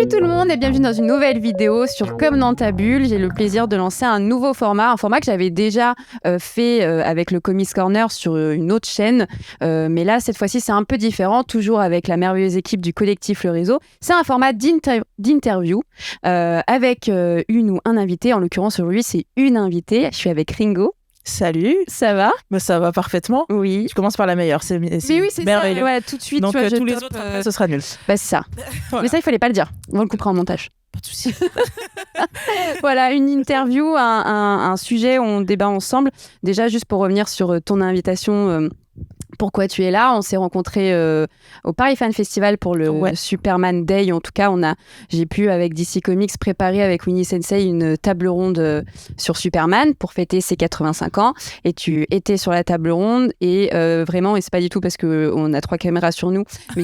Salut tout le monde et bienvenue dans une nouvelle vidéo sur Comme dans ta bulle. J'ai le plaisir de lancer un nouveau format, un format que j'avais déjà fait avec le Comics Corner sur une autre chaîne. Mais là, cette fois-ci, c'est un peu différent, toujours avec la merveilleuse équipe du collectif Le Réseau. C'est un format d'interview avec une ou un invité. En l'occurrence, aujourd'hui, c'est une invitée. Je suis avec Ringo. Salut. Ça va ? Ça va parfaitement. Oui. Tu commences par la meilleure. C'est oui, c'est merveilleux. ça. Ouais, tout de suite. Donc tu vois, tous les autres, après, ce sera nul. Bah, c'est ça. Voilà. Mais ça, il fallait pas le dire. On le coupera en montage. Pas de souci. Voilà, une interview, un sujet où on débat ensemble. Déjà, juste pour revenir sur ton invitation, pourquoi tu es là ? On s'est rencontrés au Paris Fan Festival pour le Superman Day. En tout cas, j'ai pu, avec DC Comics, préparer avec Winnie Sensei une table ronde sur Superman pour fêter ses 85 ans. Et tu étais sur la table ronde et vraiment, et c'est pas du tout parce qu'on a 3 caméras sur nous, mais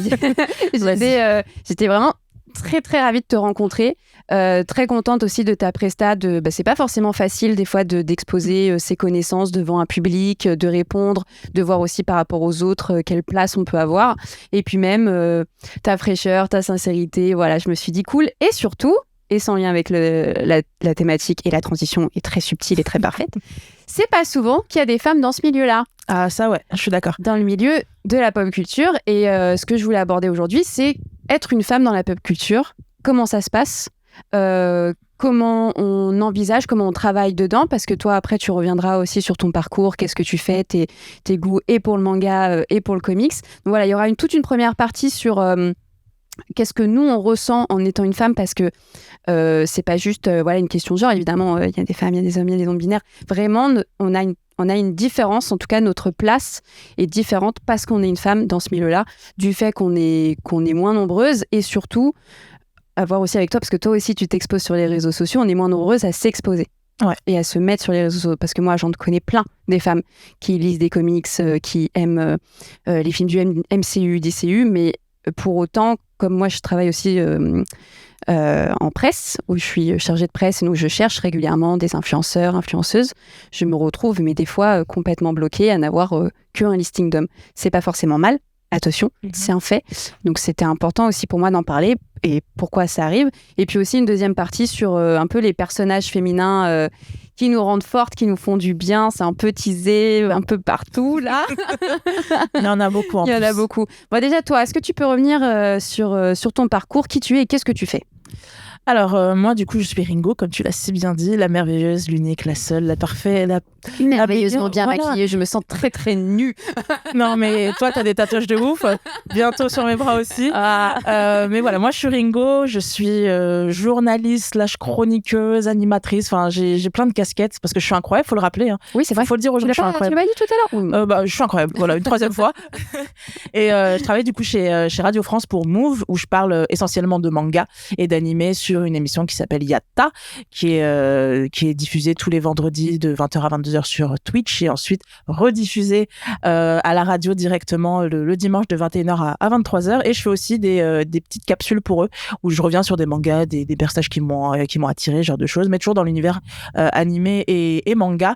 j'étais vraiment très très ravie de te rencontrer, très contente aussi de ta presta. C'est pas forcément facile des fois d'exposer ses connaissances devant un public, de répondre, de voir aussi par rapport aux autres quelle place on peut avoir, et puis même ta fraîcheur, ta sincérité. Voilà, je me suis dit cool, et surtout, et sans lien avec la thématique, et la transition est très subtile et très parfaite, c'est pas souvent qu'il y a des femmes dans ce milieu-là. Ah ça ouais, je suis d'accord. Dans le milieu de la pop culture, et ce que je voulais aborder aujourd'hui, c'est être une femme dans la pop culture. Comment ça se passe ? Comment on envisage, comment on travaille dedans, parce que toi après tu reviendras aussi sur ton parcours, qu'est-ce que tu fais, tes goûts et pour le manga et pour le comics. Donc voilà, il y aura toute une première partie sur qu'est-ce que nous on ressent en étant une femme, parce que c'est pas juste une question de genre. Évidemment, il y a des femmes, il y a des hommes, il y a des non-binaires. Vraiment, on a une différence, en tout cas notre place est différente parce qu'on est une femme dans ce milieu-là, du fait qu'on est moins nombreuses, et surtout à voir aussi avec toi, parce que toi aussi tu t'exposes sur les réseaux sociaux, on est moins nombreuses à s'exposer. Ouais. Et à se mettre sur les réseaux sociaux, parce que moi j'en connais plein des femmes qui lisent des comics, qui aiment les films du MCU, DCU, mais pour autant, comme moi je travaille aussi en presse, où je suis chargée de presse, et donc je cherche régulièrement des influenceurs, influenceuses, je me retrouve, mais des fois complètement bloquée à n'avoir qu'un listing d'hommes. C'est pas forcément mal, attention, c'est un fait. Donc c'était important aussi pour moi d'en parler, et pourquoi ça arrive. Et puis aussi une deuxième partie sur un peu les personnages féminins qui nous rendent fortes, qui nous font du bien. C'est un peu teasé un peu partout là. Il y en a beaucoup en plus. Il y en a beaucoup. Bon, déjà toi, est-ce que tu peux revenir sur ton parcours, qui tu es et qu'est-ce que tu fais ? Alors, moi, du coup, je suis Ringo, comme tu l'as si bien dit, la merveilleuse, l'unique, la seule, la parfaite, merveilleusement bien maquillée. Je me sens très, très nue. Non, mais toi, t'as des tatouages de ouf. Bientôt sur mes bras aussi. Mais voilà, moi, je suis Ringo. Je suis journaliste / chroniqueuse, animatrice. Enfin, j'ai plein de casquettes parce que je suis incroyable, faut le rappeler. Hein. Oui, c'est vrai. Faut le dire aux gens, je suis incroyable. Tu l'as dit tout à l'heure. Je suis incroyable. Voilà, une 3e fois. Et je travaille du coup chez Radio France pour Move, où je parle essentiellement de manga et d'animé sur une émission qui s'appelle Yatta, qui est diffusée tous les vendredis de 20h à 22h sur Twitch, et ensuite rediffusée à la radio directement le dimanche de 21h à 23h. Et je fais aussi des petites capsules pour eux, où je reviens sur des mangas, des personnages qui m'ont attiré, ce genre de choses, mais toujours dans l'univers animé et manga.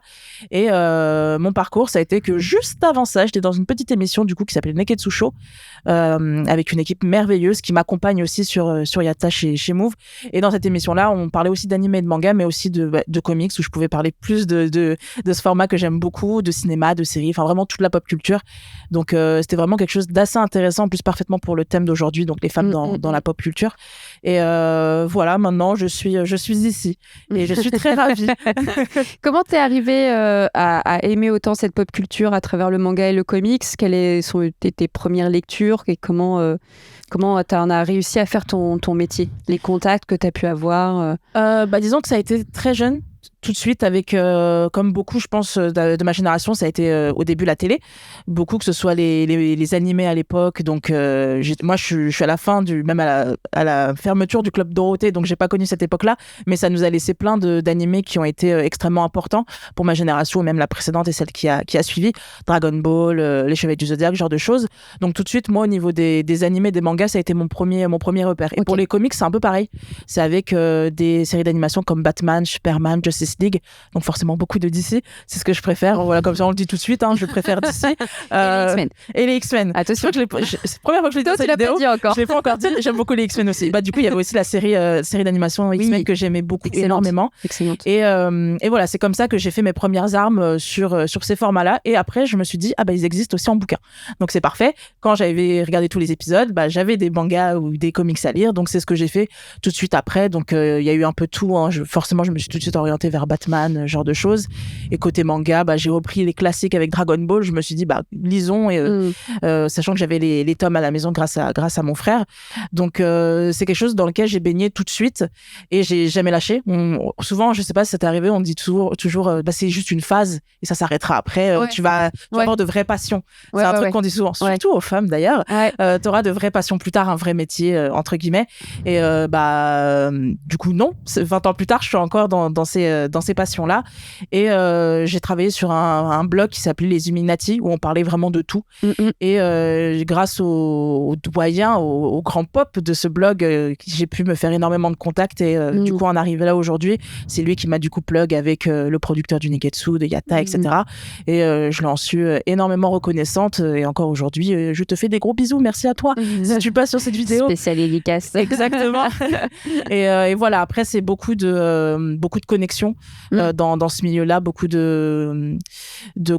Et mon parcours, ça a été que juste avant ça, j'étais dans une petite émission du coup qui s'appelait Neketsu Show, avec une équipe merveilleuse qui m'accompagne aussi sur Yatta chez Move. Et dans cette émission-là, on parlait aussi d'anime et de manga, mais aussi de comics, où je pouvais parler plus de ce format que j'aime beaucoup, de cinéma, de séries, enfin vraiment toute la pop culture. Donc c'était vraiment quelque chose d'assez intéressant, en plus parfaitement pour le thème d'aujourd'hui, donc les femmes dans la pop culture. Et voilà, maintenant je suis ici et je suis très ravie. Comment t'es arrivée à aimer autant cette pop culture à travers le manga et le comics ? Quelles sont tes premières lectures et comment t'en as réussi à faire ton métier ? Les contacts que t'as pu avoir Disons que ça a été très jeune. Tout de suite, avec comme beaucoup, je pense, de ma génération, ça a été au début la télé. Beaucoup, que ce soit les animés à l'époque. Donc, moi, je suis à la fin, même à la fermeture du Club Dorothée, donc j'ai pas connu cette époque-là. Mais ça nous a laissé plein d'animés qui ont été extrêmement importants pour ma génération, ou même la précédente et celle qui a suivi. Dragon Ball, Les Chevaliers du Zodiaque, ce genre de choses. Donc, tout de suite, moi, au niveau des animés, des mangas, ça a été mon premier repère. Et pour les comics, c'est un peu pareil. C'est avec des séries d'animation comme Batman, Superman, Justice Justice League, donc forcément beaucoup de DC, c'est ce que je préfère. Voilà, comme ça on le dit tout de suite, je préfère DC. Et les X-Men. Attention. C'est la première fois que je l'ai dit dans cette vidéo. Je l'ai pas encore dit. J'aime beaucoup les X-Men aussi. Du coup, il y avait aussi la série d'animation X-Men que j'aimais beaucoup, énormément. Excellente. Et voilà, c'est comme ça que j'ai fait mes premières armes sur ces formats-là. Et après, je me suis dit, ils existent aussi en bouquin. Donc c'est parfait. Quand j'avais regardé tous les épisodes, j'avais des mangas ou des comics à lire. Donc c'est ce que j'ai fait tout de suite après. Donc il y a eu un peu tout. Forcément, je me suis tout de suite orientée vers Batman, genre de choses. Et côté manga, j'ai repris les classiques avec Dragon Ball. Je me suis dit, lisons, sachant que j'avais les tomes à la maison grâce à mon frère. Donc c'est quelque chose dans lequel j'ai baigné tout de suite et j'ai jamais lâché. Souvent, je sais pas si ça t'est arrivé, on dit toujours c'est juste une phase et ça s'arrêtera après. Tu vas avoir de vraies passions. C'est un truc qu'on dit souvent, surtout aux femmes d'ailleurs. T'auras de vraies passions plus tard, un vrai métier entre guillemets. Et du coup non, 20 ans plus tard, je suis encore dans ces passions-là. Et j'ai travaillé sur un blog qui s'appelait Les Illuminati où on parlait vraiment de tout. Et grâce au doyen, au grand pop de ce blog, j'ai pu me faire énormément de contacts et du coup en arriver là aujourd'hui, c'est lui qui m'a du coup plug avec le producteur du Neketsu, de Yatta, etc. Et je l'en suis énormément reconnaissante et encore aujourd'hui, je te fais des gros bisous, merci à toi si tu passes sur cette vidéo. Spécial dédicace. Exactement. et voilà, après c'est beaucoup de connexions dans ce milieu-là, beaucoup de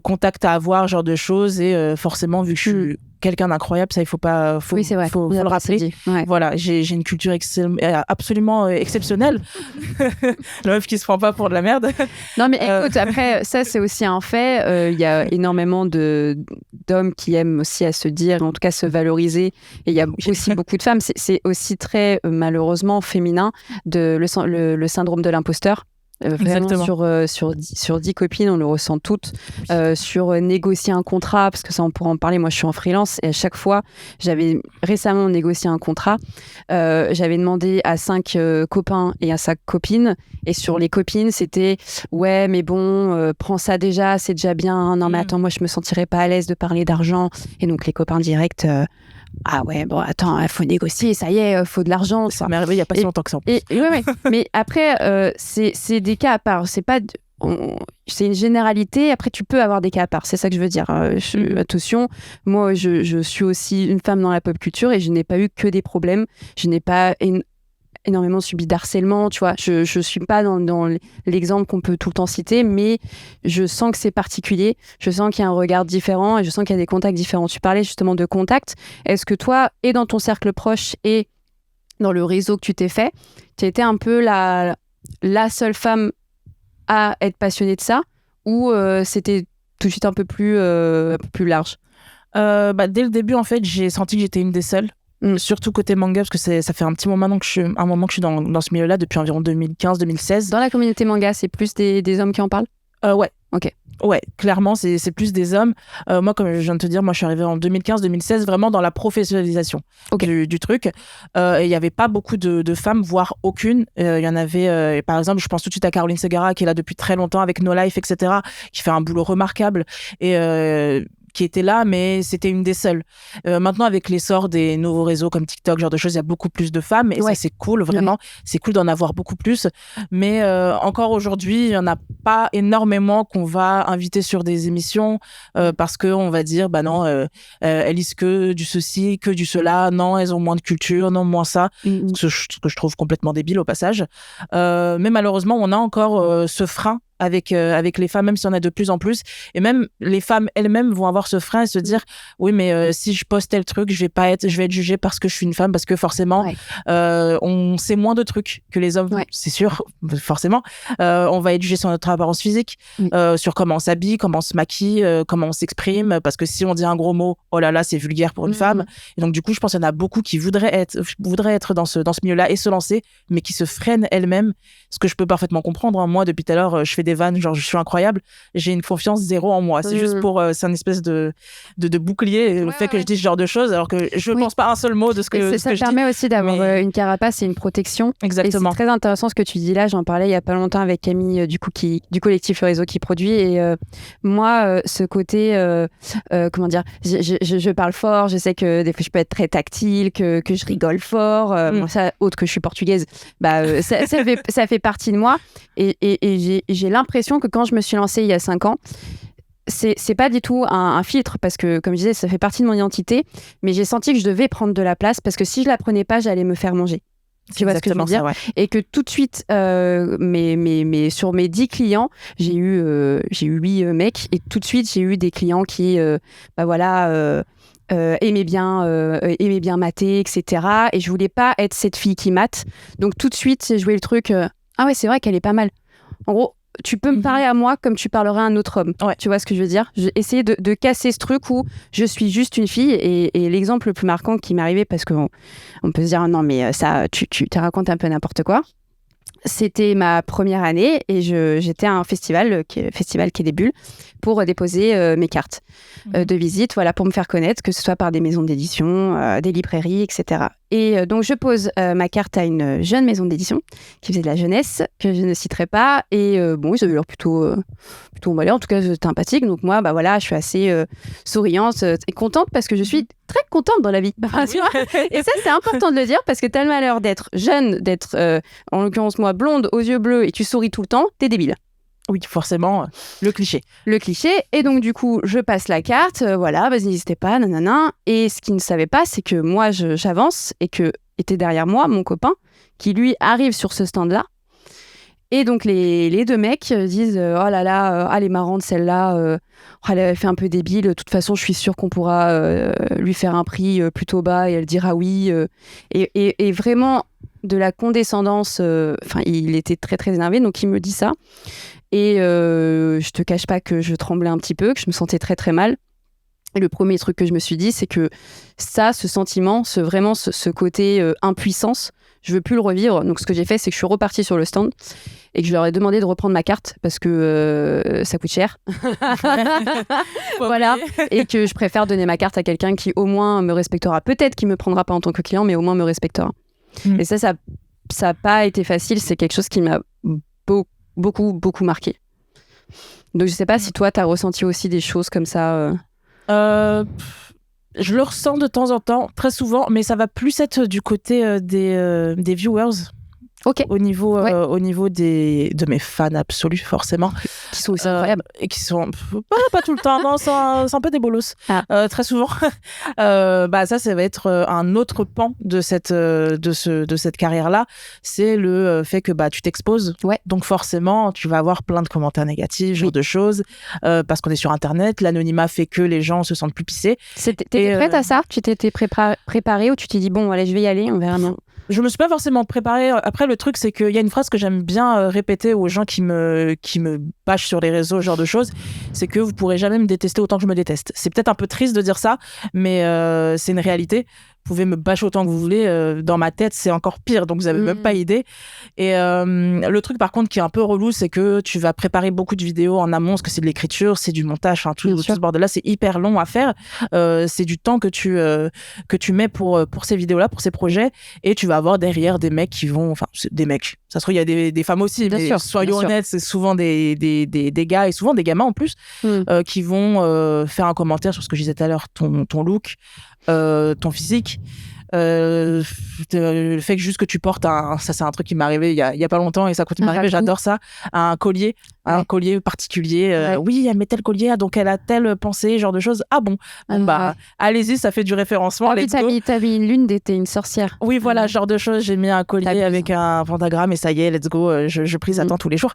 contacts à avoir, genre de choses et forcément vu que je suis quelqu'un d'incroyable, ça il faut le rappeler. Voilà, j'ai une culture absolument exceptionnelle. La meuf qui se prend pas pour de la merde. Non mais écoute, après ça c'est aussi un fait. Il y a énormément d'hommes qui aiment aussi à se dire, en tout cas se valoriser. Et il y a aussi beaucoup de femmes. C'est aussi très malheureusement féminin le syndrome de l'imposteur. Vraiment sur 10 copines, on le ressent toutes. Sur négocier un contrat, parce que ça, on pourra en parler. Moi, je suis en freelance et à chaque fois, j'avais récemment négocié un contrat. J'avais demandé à 5 copains et à 5 copines. Et sur les copines, c'était ouais, mais bon, prends ça déjà, c'est déjà bien. Non, mais attends, moi, je me sentirais pas à l'aise de parler d'argent. Et donc, les copains directs. Ah ouais, bon, attends, il faut négocier, ça y est, faut de l'argent. Ça m'est arrivé il n'y a pas si longtemps que ça. Ouais. Mais après, c'est des cas à part. C'est une généralité. Après, tu peux avoir des cas à part. C'est ça que je veux dire. Attention, moi, je suis aussi une femme dans la pop culture et je n'ai pas eu que des problèmes. Je n'ai pas énormément subi d'harcèlement, tu vois. Je suis pas dans l'exemple qu'on peut tout le temps citer, mais je sens que c'est particulier. Je sens qu'il y a un regard différent et je sens qu'il y a des contacts différents. Tu parlais justement de contacts. Est-ce que toi, et dans ton cercle proche et dans le réseau que tu t'es fait, tu étais un peu la seule femme à être passionnée de ça ou c'était tout de suite un peu plus large? Dès le début, en fait, j'ai senti que j'étais une des seules. Surtout côté manga, parce que ça fait un petit moment que je suis dans ce milieu-là, depuis environ 2015-2016. Dans la communauté manga, c'est plus des hommes qui en parlent? Ouais. Ok. Ouais, clairement, c'est plus des hommes. Moi, comme je viens de te dire, moi, je suis arrivée en 2015-2016, vraiment dans la professionnalisation du truc. Il n'y avait pas beaucoup de femmes, voire aucune. Il y en avait, par exemple, je pense tout de suite à Caroline Segara, qui est là depuis très longtemps avec No Life, etc., qui fait un boulot remarquable. Et qui était là, mais c'était une des seules. Maintenant, avec l'essor des nouveaux réseaux comme TikTok, genre de choses, il y a beaucoup plus de femmes, et ça, c'est cool, vraiment. C'est cool d'en avoir beaucoup plus. Mais encore aujourd'hui, il n'y en a pas énormément qu'on va inviter sur des émissions parce qu'on va dire, non, elles lisent que du ceci, que du cela, non, elles ont moins de culture, non, moins ça, ce que je trouve complètement débile au passage. Mais malheureusement, on a encore ce frein avec les femmes, même s'il y en a de plus en plus. Et même les femmes elles-mêmes vont avoir ce frein et se dire oui, mais si je poste tel truc, je vais être jugée parce que je suis une femme, parce que forcément, on sait moins de trucs que les hommes, c'est sûr, forcément. On va être jugé sur notre apparence physique, sur comment on s'habille, comment on se maquille, comment on s'exprime, parce que si on dit un gros mot, oh là là, c'est vulgaire pour une femme. Et donc, du coup, je pense qu'il y en a beaucoup qui voudraient être dans ce milieu-là et se lancer, mais qui se freinent elles-mêmes, ce que je peux parfaitement comprendre. Moi, depuis tout à l'heure, je fais des des vannes, genre je suis incroyable, j'ai une confiance zéro en moi. C'est juste pour, c'est un espèce de bouclier, le fait que je dise ce genre de choses, alors que je pense pas un seul mot de ce que ça je permet dis. aussi d'avoir une carapace et une protection. Exactement. Et c'est très intéressant ce que tu dis là. J'en parlais il y a pas longtemps avec Camille du collectif Le Réseau qui produit. Et moi, ce côté, comment dire, je parle fort. Je sais que des fois je peux être très tactile, que je rigole fort. Bon, ça, autre que je suis portugaise, ça fait partie de moi. Et j'ai l'impression que quand je me suis lancée il y a 5 ans, c'est pas du tout un filtre parce que, comme je disais, ça fait partie de mon identité, mais j'ai senti que je devais prendre de la place parce que si je la prenais pas, j'allais me faire manger. Tu vois ce que je veux dire ? Et que tout de suite, sur mes 10 clients, j'ai eu 8 mecs et tout de suite, j'ai eu des clients qui, aimaient bien mater, etc. Et je voulais pas être cette fille qui mate. Donc tout de suite, j'ai joué le truc, ah ouais, c'est vrai qu'elle est pas mal. En gros, tu peux me parler à moi comme tu parlerais à un autre homme. Ouais. Tu vois ce que je veux dire ? J'ai essayé de casser ce truc où je suis juste une fille. Et l'exemple le plus marquant qui m'est arrivé, parce qu'on peut se dire, non, mais ça, tu te racontes un peu n'importe quoi. C'était ma première année et j'étais à un festival qui est des Bulles pour déposer mes cartes de visite, voilà, pour me faire connaître, que ce soit par des maisons d'édition, des librairies, etc. Et donc, je pose ma carte à une jeune maison d'édition qui faisait de la jeunesse, que je ne citerai pas. Et bon, ils avaient l'air plutôt emballés, en tout cas, sympathique. Donc, moi, je suis assez souriante et contente parce que je suis très contente dans la vie. Et ça, c'est important de le dire parce que t'as le malheur d'être jeune, d'être, en l'occurrence, moi, blonde, aux yeux bleus et tu souris tout le temps, t'es débile. Oui, forcément, le cliché. Le cliché. Et donc, du coup, je passe la carte, vas-y, n'hésitez pas, nanana. Et ce qu'ils ne savaient pas, c'est que moi, j'avance et que était derrière moi mon copain qui, lui, arrive sur ce stand-là. Et donc, les 2 mecs disent oh là là, elle est marrante celle-là, elle fait un peu débile. De toute façon, je suis sûre qu'on pourra lui faire un prix plutôt bas et elle dira oui. Et vraiment, de la condescendance, il était très, très énervé. Donc, il me dit ça. Et je te cache pas que je tremblais un petit peu, que je me sentais très très mal. Et le premier truc que je me suis dit, c'est que ce sentiment, ce côté impuissance, je veux plus le revivre. Donc ce que j'ai fait, c'est que je suis repartie sur le stand et que je leur ai demandé de reprendre ma carte parce que ça coûte cher. Voilà. Et que je préfère donner ma carte à quelqu'un qui au moins me respectera. Peut-être qu'il me prendra pas en tant que client, mais au moins me respectera. Et ça a pas été facile. C'est quelque chose qui m'a beaucoup marqué. Donc je sais pas si toi t'as ressenti aussi des choses comme ça. Je le ressens de temps en temps, très souvent, mais ça va plus être du côté des viewers. Ok. Au niveau de mes fans absolus, forcément. Qui sont aussi incroyables. Et qui sont pas tout le temps, non, c'est un peu des bolos. Très souvent. Ça va être un autre pan de cette carrière-là. C'est le fait que tu t'exposes. Ouais. Donc forcément, tu vas avoir plein de commentaires négatifs, genre de choses. Parce qu'on est sur Internet, l'anonymat fait que les gens se sentent plus pissés. T'étais prête à ça ? Tu t'étais préparée ou tu t'es dit, bon, allez, je vais y aller, on verra bien ? Je me suis pas forcément préparée. Après, le truc, c'est qu'il y a une phrase que j'aime bien répéter aux gens qui me bâchent sur les réseaux, ce genre de choses. C'est que vous pourrez jamais me détester autant que je me déteste. C'est peut-être un peu triste de dire ça, mais c'est une réalité. Vous pouvez me bâcher autant que vous voulez. Dans ma tête, c'est encore pire. Donc, vous avez même pas idée. Et le truc, par contre, qui est un peu relou, c'est que tu vas préparer beaucoup de vidéos en amont, parce que c'est de l'écriture, c'est du montage, tout ce bordel-là. C'est hyper long à faire. C'est du temps que tu mets pour ces vidéos-là, pour ces projets. Et tu vas avoir derrière des mecs qui vont... Enfin, des mecs. Ça se trouve, il y a des femmes aussi. Mais soyons honnêtes, c'est souvent des gars et souvent des gamins en plus qui vont faire un commentaire sur ce que je disais tout à l'heure, ton look, ton physique. Le fait que juste que tu portes ça c'est un truc qui m'est arrivé il y a pas longtemps et ça continue de m'arriver, j'adore ça, un collier particulier. Oui, elle met tel collier, donc elle a telle pensée, genre de choses. Ah bon, allez-y, ça fait du référencement. T'as mis une lune t'es une sorcière. Oui, voilà, genre de choses. J'ai mis un collier avec un pentagramme et ça y est, let's go. Je prise à temps tous les jours,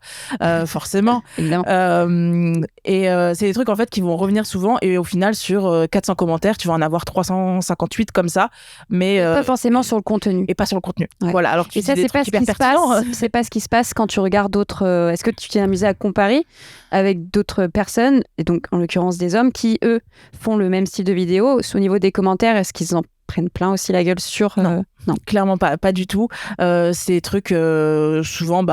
forcément. Et c'est des trucs en fait qui vont revenir souvent et au final sur 400 commentaires, tu vas en avoir 358 comme ça, mais pas forcément sur le contenu. Et pas sur le contenu. Ouais. Voilà. Alors et ça, c'est pas ce qui se passe. C'est pas ce qui se passe quand tu regardes d'autres. Est-ce que tu t'es amusé à comparer avec d'autres personnes, et donc en l'occurrence des hommes, qui eux font le même style de vidéo au niveau des commentaires? Est-ce qu'ils en prennent plein aussi la gueule sur... Non, clairement pas du tout. C'est des trucs souvent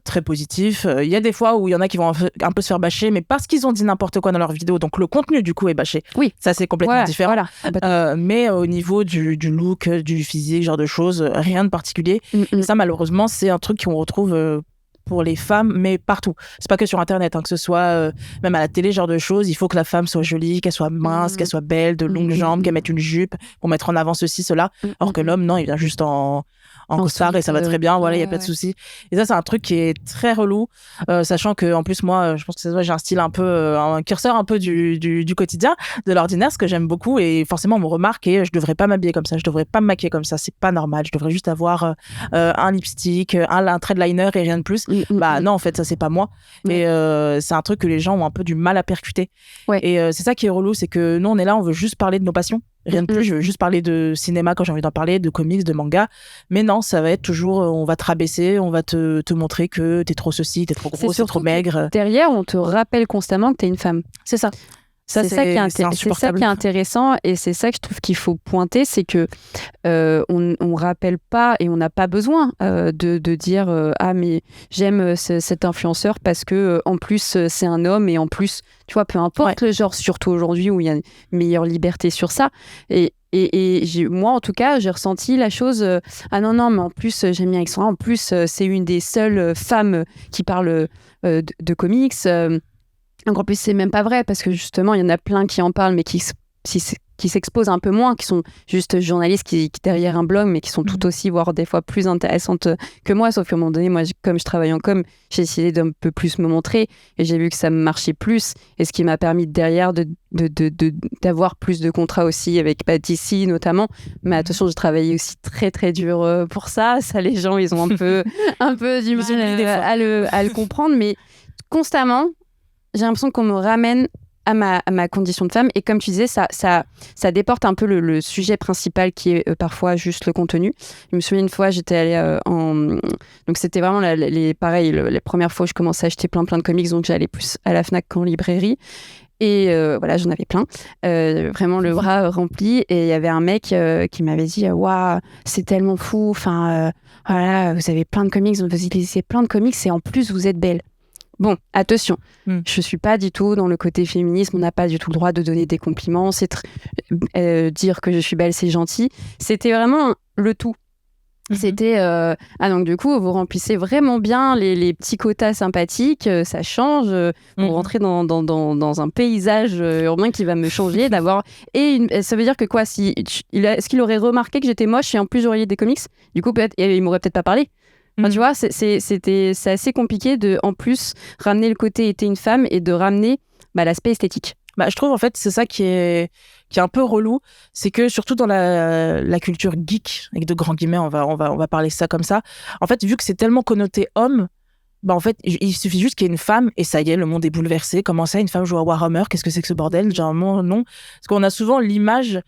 très positifs. Il y a des fois où il y en a qui vont un peu se faire bâcher, mais parce qu'ils ont dit n'importe quoi dans leur vidéo, donc le contenu du coup est bâché. Oui. Ça c'est complètement différent. Voilà. Mais au niveau du look, du physique, genre de choses, rien de particulier. Et ça malheureusement c'est un truc qu'on retrouve pour les femmes, mais partout. C'est pas que sur Internet, que ce soit même à la télé, genre de choses. Il faut que la femme soit jolie, qu'elle soit mince, qu'elle soit belle, de longues jambes, qu'elle mette une jupe pour mettre en avant ceci, cela. Alors que l'homme, non, il vient juste en costard et ça va très bien, voilà, il y a pas de souci. Et ça, c'est un truc qui est très relou, sachant que en plus moi, je pense que ça se voit, j'ai un style un peu, un curseur un peu du quotidien, de l'ordinaire, ce que j'aime beaucoup, et forcément on me remarque et je devrais pas m'habiller comme ça, je devrais pas me maquiller comme ça, c'est pas normal, je devrais juste avoir un lipstick, un trait de liner et rien de plus. Non, en fait, ça c'est pas moi. Et c'est un truc que les gens ont un peu du mal à percuter. Et c'est ça qui est relou, c'est que nous on est là, on veut juste parler de nos passions. Rien de plus, je veux juste parler de cinéma quand j'ai envie d'en parler, de comics, de manga. Mais non, ça va être toujours, on va te rabaisser, on va te montrer que t'es trop ceci, t'es trop gros, t'es trop maigre. Derrière, on te rappelle constamment que t'es une femme. C'est ça. C'est ça qui est intéressant et c'est ça que je trouve qu'il faut pointer, c'est que on rappelle pas et on n'a pas besoin de dire ah mais j'aime cet influenceur parce que en plus c'est un homme et en plus tu vois peu importe le genre, surtout aujourd'hui où il y a une meilleure liberté sur ça et moi en tout cas j'ai ressenti la chose ah non mais en plus j'aime bien Alexandra, en plus c'est une des seules femmes qui parle de comics. En plus, c'est même pas vrai parce que justement, il y en a plein qui en parlent, mais qui s'exposent un peu moins, qui sont juste journalistes qui derrière un blog, mais qui sont tout aussi, voire des fois plus intéressantes que moi. Sauf qu'à un moment donné, moi, comme je travaille en com, j'ai essayé d'un peu plus me montrer et j'ai vu que ça me marchait plus. Et ce qui m'a permis derrière d'avoir plus de contrats aussi avec DC notamment. Mais attention, j'ai travaillé aussi très très dur pour ça. Ça, les gens, ils ont un peu du mal à le comprendre, mais constamment. J'ai l'impression qu'on me ramène à ma condition de femme. Et comme tu disais, ça déporte un peu le sujet principal qui est parfois juste le contenu. Je me souviens une fois, j'étais allée donc c'était vraiment pareil, les premières fois où je commençais à acheter plein de comics, donc j'allais plus à la Fnac qu'en librairie. Et voilà, j'en avais plein, vraiment le bras rempli. Et il y avait un mec qui m'avait dit waouh, c'est tellement fou, enfin voilà, vous avez plein de comics, vous lisez plein de comics et en plus vous êtes belle. Bon, attention, je suis pas du tout dans le côté féminisme, on n'a pas du tout le droit de donner des compliments, dire que je suis belle, c'est gentil. C'était vraiment le tout. C'était donc du coup, vous remplissez vraiment bien les petits quotas sympathiques, ça change, pour rentrer dans un paysage urbain qui va me changer, d'avoir... ça veut dire que quoi, est-ce qu'il aurait remarqué que j'étais moche et en plus j'aurais lu des comics ? Du coup, peut-être, il m'aurait peut-être pas parlé. Enfin, tu vois, c'est assez compliqué de, en plus, ramener le côté était une femme et de ramener l'aspect esthétique. Je trouve, en fait, c'est ça qui est un peu relou. C'est que, surtout dans la culture geek, avec de grands guillemets, on va parler ça comme ça. En fait, vu que c'est tellement connoté homme, en fait, il suffit juste qu'il y ait une femme et ça y est, le monde est bouleversé. Comment ça, une femme joue à Warhammer ? Qu'est-ce que c'est que ce bordel ? Généralement, non. Parce qu'on a souvent l'image,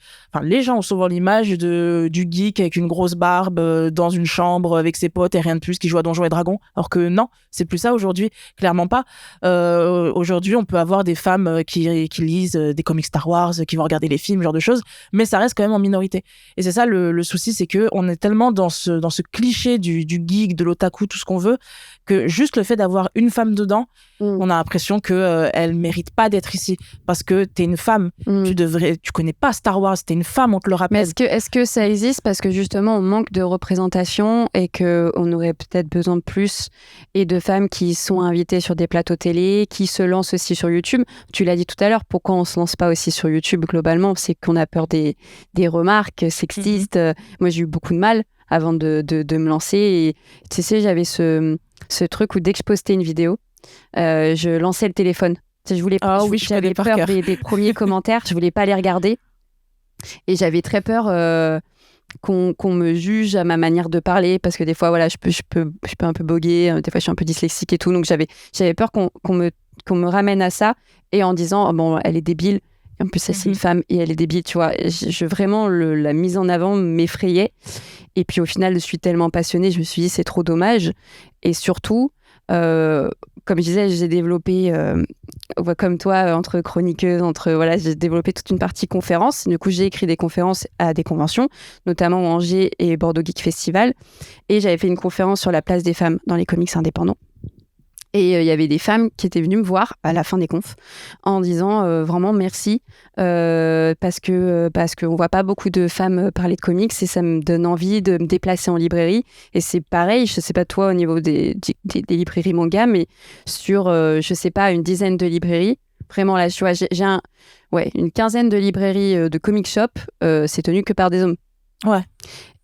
les gens ont souvent l'image du geek avec une grosse barbe dans une chambre avec ses potes et rien de plus qui joue à Donjons et Dragons. Alors que non, c'est plus ça aujourd'hui. Clairement pas. Aujourd'hui, on peut avoir des femmes qui lisent des comics Star Wars, qui vont regarder les films, ce genre de choses, mais ça reste quand même en minorité. Et c'est ça le souci, c'est qu'on est tellement dans ce cliché du geek, de l'otaku, tout ce qu'on veut, que juste le fait d'avoir une femme dedans, on a l'impression que elle mérite pas d'être ici parce que t'es une femme. Tu connais pas Star Wars, t'es une femme, on te le rappelle. Mais est-ce que ça existe parce que justement on manque de représentation et que on aurait peut-être besoin de plus et de femmes qui sont invitées sur des plateaux télé, qui se lancent aussi sur YouTube. Tu l'as dit tout à l'heure, pourquoi on se lance pas aussi sur YouTube globalement, c'est qu'on a peur des remarques sexistes. Moi j'ai eu beaucoup de mal avant de me lancer et tu sais j'avais ce truc où dès que je postais une vidéo, je lançais le téléphone. J'avais peur des premiers commentaires, je voulais pas les regarder et j'avais très peur qu'on me juge à ma manière de parler parce que des fois voilà je peux un peu boguer, des fois je suis un peu dyslexique et tout, donc j'avais peur qu'on me ramène à ça et en disant bon elle est débile. En plus, c'est une femme et elle est débile, tu vois. Vraiment, la mise en avant m'effrayait. Et puis, au final, je suis tellement passionnée, je me suis dit, c'est trop dommage. Et surtout, Comme je disais, j'ai développé, comme toi, entre chroniqueuses, j'ai développé toute une partie conférences. Du coup, j'ai écrit des conférences à des conventions, notamment au Angers et Bordeaux Geek Festival. Et j'avais fait une conférence sur la place des femmes dans les comics indépendants. Et il y avait des femmes qui étaient venues me voir à la fin des confs en disant vraiment merci parce qu'on voit pas beaucoup de femmes parler de comics et ça me donne envie de me déplacer en librairie. Et c'est pareil, je sais pas toi au niveau des librairies manga, mais sur je sais pas une dizaine de librairies. Vraiment là, tu vois, j'ai une quinzaine de librairies de comic shop, c'est tenu que par des hommes. Ouais.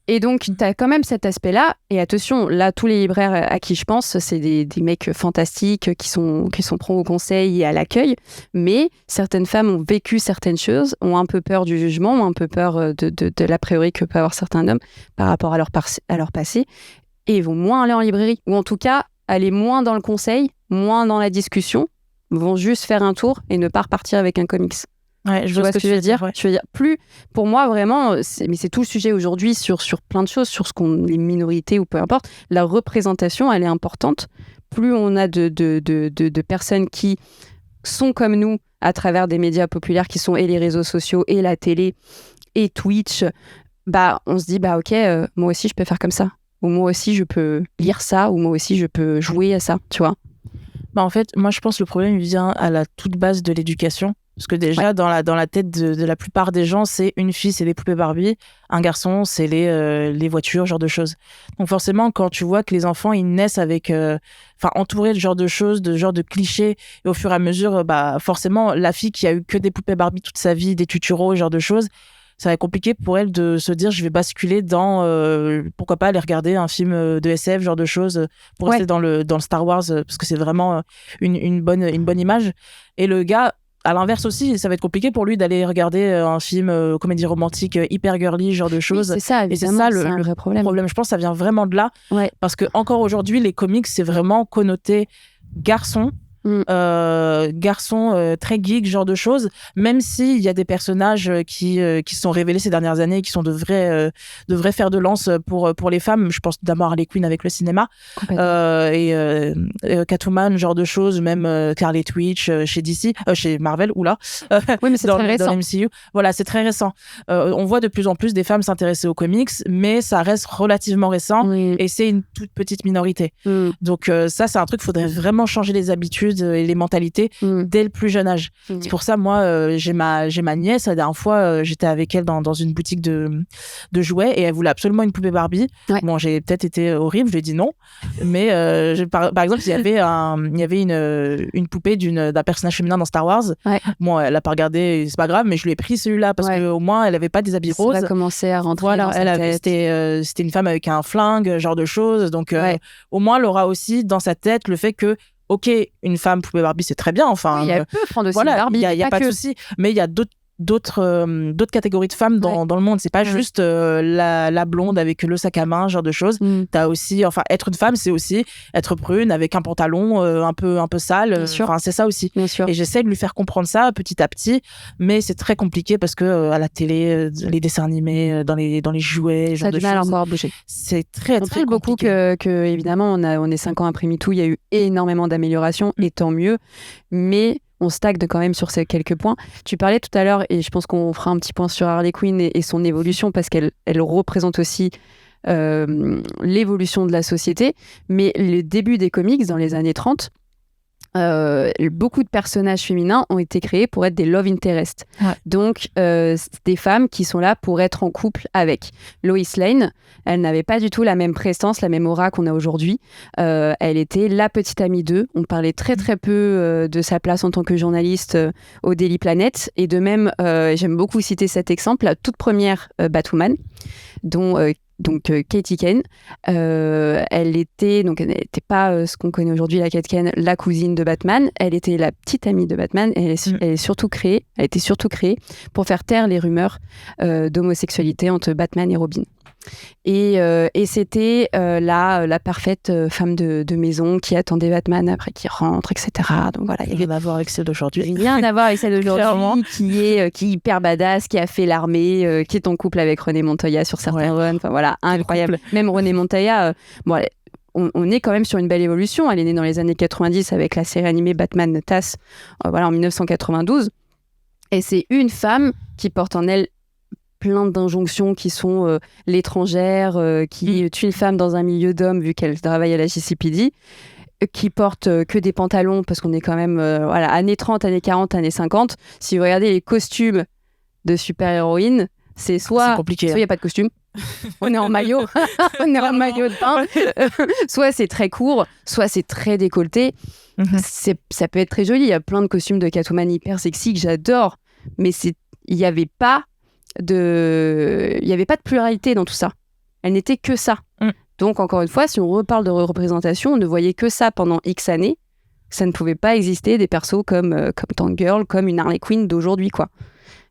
Et donc, tu as quand même cet aspect-là. Et attention, là, tous les libraires à qui je pense, c'est des mecs fantastiques qui sont pros au conseil et à l'accueil. Mais certaines femmes ont vécu certaines choses, ont un peu peur du jugement, ont un peu peur de l'a priori que peuvent avoir certains hommes par rapport à leur passé. Et vont moins aller en librairie. Ou en tout cas, aller moins dans le conseil, moins dans la discussion, vont juste faire un tour et ne pas repartir avec un comics. Ouais, je vois ce que tu veux dire. Ouais. Je veux dire, plus, pour moi, vraiment, mais c'est tout le sujet aujourd'hui sur plein de choses, sur les minorités ou peu importe, la représentation, elle est importante. Plus on a de personnes qui sont comme nous à travers des médias populaires qui sont et les réseaux sociaux et la télé et Twitch, on se dit, ok, moi aussi, je peux faire comme ça. Ou moi aussi, je peux lire ça. Ou moi aussi, je peux jouer à ça, tu vois. En fait, moi, je pense que le problème vient à la toute base de l'éducation. Parce que déjà, dans la tête de la plupart des gens, c'est une fille, c'est les poupées Barbie. Un garçon, c'est les voitures, genre de choses. Donc forcément, quand tu vois que les enfants, ils naissent avec... entourés de genre de choses, de genre de clichés. Et au fur et à mesure, forcément, la fille qui a eu que des poupées Barbie toute sa vie, des tuturos, genre de choses, ça va être compliqué pour elle de se dire je vais basculer dans pourquoi pas aller regarder un film de SF, genre de choses, pour rester dans le Star Wars, parce que c'est vraiment une bonne image. Et le gars, à l'inverse aussi, ça va être compliqué pour lui d'aller regarder un film comédie romantique hyper girly, genre de choses. Oui, c'est ça, et c'est ça le vrai problème. Je pense que ça vient vraiment de là, parce que encore aujourd'hui, les comics, c'est vraiment connoté garçon. Garçons très geek, genre de choses, même s'il y a des personnages qui se sont révélés ces dernières années et qui sont de vrais fers de lance pour les femmes. Je pense d'abord à Harley Quinn avec le cinéma et Catwoman, genre de choses, même Scarlet Witch chez DC, chez Marvel, oula. Oui, mais c'est très récent. Dans MCU. Voilà, c'est très récent. On voit de plus en plus des femmes s'intéresser aux comics, mais ça reste relativement récent et c'est une toute petite minorité. Donc ça, c'est un truc, il faudrait vraiment changer les habitudes et les mentalités dès le plus jeune âge. C'est pour ça, moi, j'ai ma nièce. La dernière fois, j'étais avec elle dans une boutique de jouets et elle voulait absolument une poupée Barbie. Bon, j'ai peut-être été horrible, je lui ai dit non. Mais par exemple, il y avait une poupée d'un personnage féminin dans Star Wars. Bon, elle n'a pas regardé, c'est pas grave, mais je lui ai pris celui-là parce qu'au moins, elle n'avait pas des habits roses. Ça a commencé à rentrer dans sa tête. C'était une femme avec un flingue, genre de choses. Donc, au moins, elle aura aussi dans sa tête le fait que ok, une femme poupée Barbie, c'est très bien. Enfin, il y a peu prendre aussi Barbie. Il y a pas de souci, mais il y a d'autres catégories de femmes dans le monde. C'est pas juste la blonde avec le sac à main, genre de choses. T'as aussi, être une femme, c'est aussi être brune avec un pantalon un peu sale. C'est ça aussi. Et j'essaie de lui faire comprendre ça petit à petit, mais c'est très compliqué parce que à la télé, les dessins animés, dans les jouets, genre de choses. Ça a du mal encore à bouger. C'est très compliqué. Beaucoup que évidemment, on est 5 ans après MeToo, il y a eu énormément d'améliorations et tant mieux, mais on stagne quand même sur ces quelques points. Tu parlais tout à l'heure, et je pense qu'on fera un petit point sur Harley Quinn et son évolution, parce qu'elle représente aussi l'évolution de la société. Mais le début des comics, dans les années 30, beaucoup de personnages féminins ont été créés pour être des love interest. Donc, des femmes qui sont là pour être en couple avec. Lois Lane, elle n'avait pas du tout la même prestance, la même aura qu'on a aujourd'hui. Elle était la petite amie d'eux. On parlait très très peu de sa place en tant que journaliste au Daily Planet. Et de même, j'aime beaucoup citer cet exemple, la toute première Batwoman, dont Katie Kane, elle n'était pas ce qu'on connaît aujourd'hui, la Kate Kane, la cousine de Batman. Elle était la petite amie de Batman. Elle était surtout créée pour faire taire les rumeurs d'homosexualité entre Batman et Robin. Et c'était la parfaite femme de maison qui attendait Batman après qu'il rentre, etc. Donc voilà, il y avait rien à voir avec celle d'aujourd'hui. Rien à voir avec celle d'aujourd'hui, qui est hyper badass, qui a fait l'armée, qui est en couple avec René Montoya sur certains runs. Enfin voilà, incroyable. Même René Montoya, on est quand même sur une belle évolution. Elle est née dans les années 90 avec la série animée Batman TAS, en 1992. Et c'est une femme qui porte en elle plein d'injonctions qui sont l'étrangère, qui tue une femme dans un milieu d'hommes vu qu'elle travaille à la JCPD, qui porte que des pantalons parce qu'on est quand même années 30, années 40, années 50. Si vous regardez les costumes de super-héroïnes, c'est soit compliqué. Soit il n'y a pas de costume, on est en maillot, on est en maillot de bain, soit c'est très court, soit c'est très décolleté. Ça peut être très joli. Il y a plein de costumes de Catwoman hyper sexy que j'adore, mais il n'y avait pas de pluralité dans tout ça. Elle n'était que ça. Donc, encore une fois, si on reparle de représentation, on ne voyait que ça pendant X années. Ça ne pouvait pas exister des persos comme Tank Girl, comme une Harley Quinn d'aujourd'hui, quoi.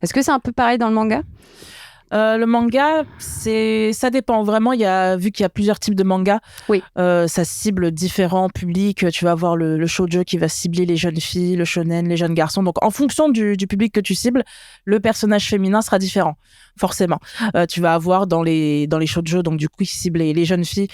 Est-ce que c'est un peu pareil dans le manga ? Le manga, ça dépend vraiment. Vu qu'il y a plusieurs types de mangas, oui. Ça cible différents publics. Tu vas avoir le shoujo qui va cibler les jeunes filles, le shonen, les jeunes garçons. Donc, en fonction du public que tu cibles, le personnage féminin sera différent, forcément. Tu vas avoir dans les shoujo, donc du coup, qui ciblent les jeunes filles,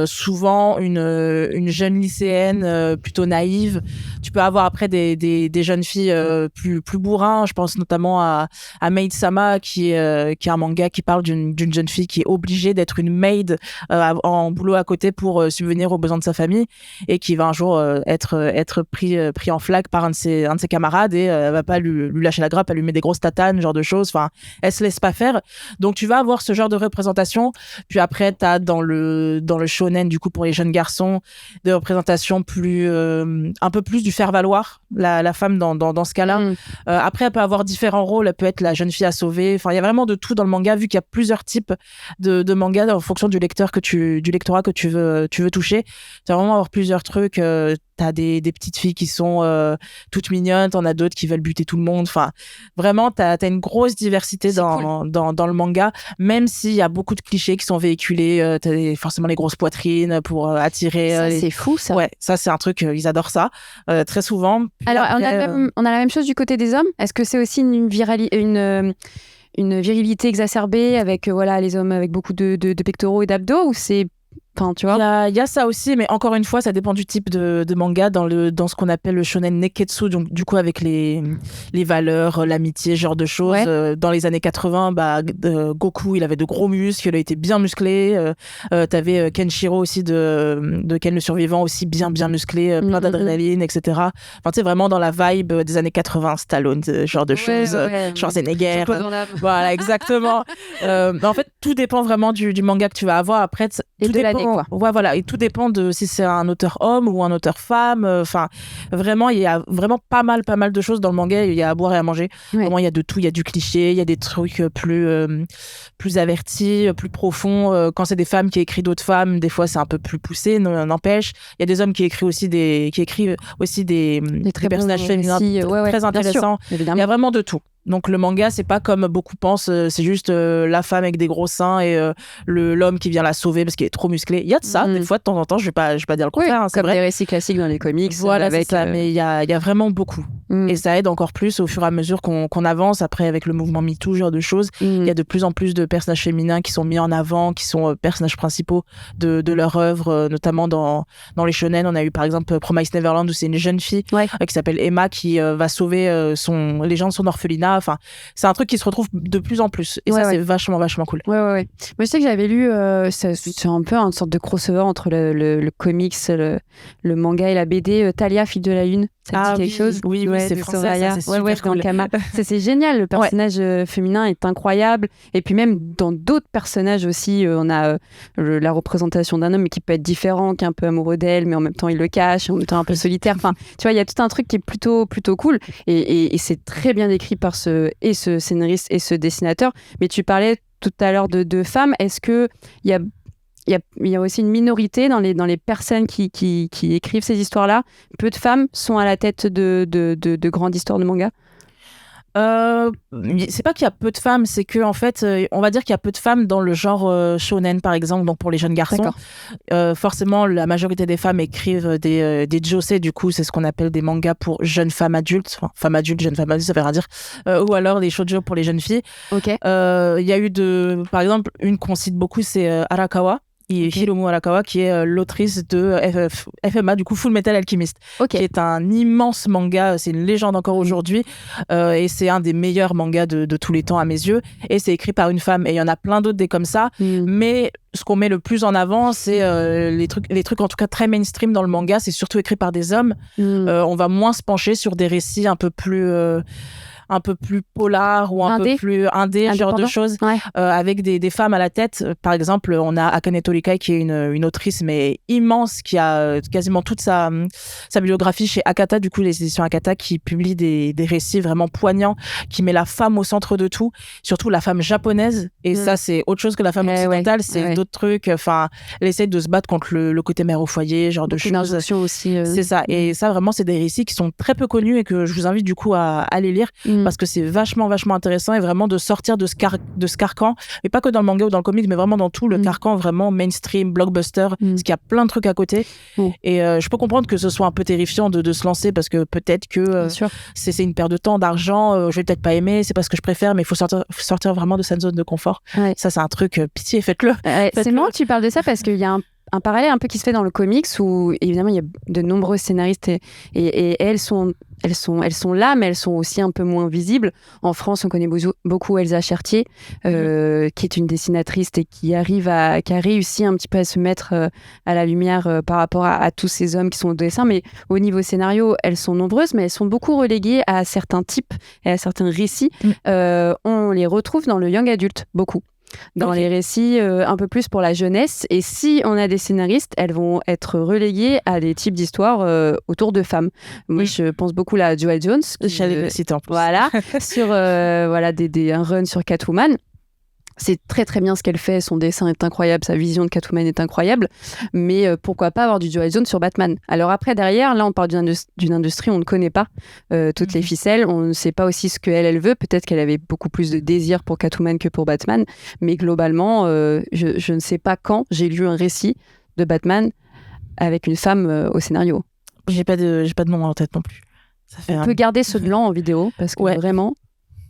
souvent une jeune lycéenne plutôt naïve. Tu peux avoir après des jeunes filles plus bourrins. Je pense notamment à Maid-sama, qui est un manga qui parle d'une jeune fille qui est obligée d'être une maid en boulot à côté pour subvenir aux besoins de sa famille, et qui va un jour être pris en flag par un de ses camarades, et elle va pas lui lâcher la grappe, elle lui met des grosses tatanes, ce genre de choses. Enfin, elle se laisse pas faire. Donc tu vas avoir ce genre de représentation. Puis après, t'as dans le shonen, du coup, pour les jeunes garçons, des représentations un peu plus du faire valoir, la femme dans ce cas-là. Après, elle peut avoir différents rôles. Elle peut être la jeune fille à sauver. Enfin, il y a vraiment de tout dans le manga, vu qu'il y a plusieurs types de mangas en fonction du lectorat que tu veux toucher. Tu vas vraiment avoir plusieurs trucs. T'as des petites filles qui sont toutes mignonnes, t'en as d'autres qui veulent buter tout le monde. Enfin, vraiment, t'as une grosse diversité dans le manga, même s'il y a beaucoup de clichés qui sont véhiculés. T'as forcément les grosses poitrines pour attirer. Ça, c'est fou, ça. Ouais, ça, c'est un truc, ils adorent ça, très souvent. Puis alors, après, on a la même chose du côté des hommes. Est-ce que c'est aussi une virilité exacerbée avec les hommes avec beaucoup de pectoraux et d'abdos, ou c'est... Enfin, tu vois, il y a ça aussi, mais encore une fois, ça dépend du type de manga. Dans ce qu'on appelle le shonen neketsu, donc du coup avec les valeurs, l'amitié, ce genre de choses. Ouais. Dans les années 80, Goku, il avait de gros muscles, il a été bien musclé. T'avais Kenshiro aussi de Ken le Survivant, aussi bien musclé, plein d'adrénaline, etc. Enfin, tu sais, vraiment dans la vibe des années 80, Stallone, ce genre de choses, Schwarzenegger. Voilà, exactement. En fait, tout dépend vraiment du manga que tu vas avoir. Après, tout dépend. Ouais, voilà, et tout dépend de si c'est un auteur homme ou un auteur femme. Enfin, vraiment, il y a vraiment pas mal de choses dans le manga. Il y a à boire et à manger. Ouais. Vraiment, il y a de tout. Il y a du cliché, il y a des trucs plus avertis, plus profonds. Quand c'est des femmes qui écrivent d'autres femmes, des fois c'est un peu plus poussé, n'empêche. Il y a des hommes qui écrivent aussi des personnages féminins très intéressants. Il y a vraiment de tout. Donc le manga, c'est pas comme beaucoup pensent, c'est juste la femme avec des gros seins et l'homme qui vient la sauver parce qu'il est trop musclé. Il y a de ça, des fois, de temps en temps, je vais pas dire le contraire. Comme des récits classiques dans les comics. Voilà, c'est ça, mais il y a vraiment beaucoup. Et ça aide encore plus au fur et à mesure qu'on avance. Après, avec le mouvement MeToo, ce genre de choses, il y a de plus en plus de personnages féminins qui sont mis en avant, qui sont personnages principaux de leur œuvre, notamment dans les shonen. On a eu par exemple Promised Neverland, où c'est une jeune fille qui s'appelle Emma, qui va sauver les gens de son orphelinat. Enfin, c'est un truc qui se retrouve de plus en plus. Et c'est vachement cool. Ouais. Moi, je sais que j'avais lu, c'est un peu une sorte de crossover entre le comics, le manga et la BD. Talia, fille de la lune. Ça dit quelque chose? Oui, c'est français. Ça, c'est super cool. C'est génial. Le personnage féminin est incroyable. Et puis même dans d'autres personnages aussi, on a la représentation d'un homme qui peut être différent, qui est un peu amoureux d'elle, mais en même temps il le cache, en même temps un peu solitaire. Enfin, tu vois, il y a tout un truc qui est plutôt cool. Et c'est très bien décrit par ce scénariste et ce dessinateur. Mais tu parlais tout à l'heure de femmes. Est-ce que il y a aussi une minorité dans les personnes qui écrivent ces histoires-là? Peu de femmes sont à la tête de grandes histoires de manga? C'est pas qu'il y a peu de femmes, c'est que en fait, on va dire qu'il y a peu de femmes dans le genre shonen par exemple, donc pour les jeunes garçons. Forcément, la majorité des femmes écrivent des josei, du coup, c'est ce qu'on appelle des mangas pour jeunes femmes adultes, enfin femmes adultes, jeunes femmes adultes, ça veut rien dire, ou alors des shoujo pour les jeunes filles. Il y a eu par exemple, une qu'on cite beaucoup, c'est Arakawa. Hiromu Arakawa, qui est l'autrice de FMA, du coup Full Metal Alchemist, qui est un immense manga, c'est une légende encore aujourd'hui, et c'est un des meilleurs mangas de tous les temps à mes yeux, et c'est écrit par une femme, et il y en a plein d'autres des comme ça, mais ce qu'on met le plus en avant, c'est les trucs en tout cas très mainstream dans le manga, c'est surtout écrit par des hommes. On va moins se pencher sur des récits un peu plus polar ou un peu plus indé, ce genre de choses, avec des femmes à la tête. Par exemple, on a Akane Torikai, qui est une autrice mais immense, qui a quasiment toute sa bibliographie chez Akata, du coup les éditions Akata, qui publie des récits vraiment poignants, qui met la femme au centre de tout, surtout la femme japonaise, et ça c'est autre chose que la femme occidentale, c'est d'autres trucs, enfin elle essaie de se battre contre le côté mère au foyer, genre de choses aussi, c'est ça, et ça vraiment c'est des récits qui sont très peu connus et que je vous invite du coup à les lire, parce que c'est vachement intéressant, et vraiment de sortir de ce carcan, mais pas que dans le manga ou dans le comic, mais vraiment dans tout le carcan vraiment mainstream, blockbuster, parce qu'il y a plein de trucs à côté. Et je peux comprendre que ce soit un peu terrifiant de se lancer, parce que peut-être que c'est une perte de temps, d'argent, je vais peut-être pas aimer, c'est pas ce que je préfère, mais il faut sortir vraiment de cette zone de confort. Ça c'est un truc, pitié, faites-le. C'est marrant que tu parles de ça, parce qu'il y a un parallèle un peu qui se fait dans le comics, où évidemment il y a de nombreux scénaristes et elles sont là, mais elles sont aussi un peu moins visibles. En France, on connaît beaucoup Elsa Chertier, qui est une dessinatrice et qui a réussi un petit peu à se mettre à la lumière par rapport à tous ces hommes qui sont au dessin. Mais au niveau scénario, elles sont nombreuses, mais elles sont beaucoup reléguées à certains types et à certains récits. On les retrouve dans le young adult, beaucoup. Dans les récits un peu plus pour la jeunesse, et si on a des scénaristes, elles vont être reléguées à des types d'histoires autour de femmes. Moi je pense beaucoup à Joelle Jones, j'allais le citer en plus, sur un run sur Catwoman. C'est très très bien ce qu'elle fait, son dessin est incroyable, sa vision de Catwoman est incroyable, mais pourquoi pas avoir du Joelle Jones sur Batman. Alors après, derrière, là on parle d'une industrie, on ne connaît pas toutes les ficelles, on ne sait pas aussi ce qu'elle veut, peut-être qu'elle avait beaucoup plus de désir pour Catwoman que pour Batman, mais globalement, je ne sais pas quand j'ai lu un récit de Batman avec une femme au scénario. J'ai pas de nom en tête non plus. On peut garder ceux de Lan en vidéo, parce que vraiment...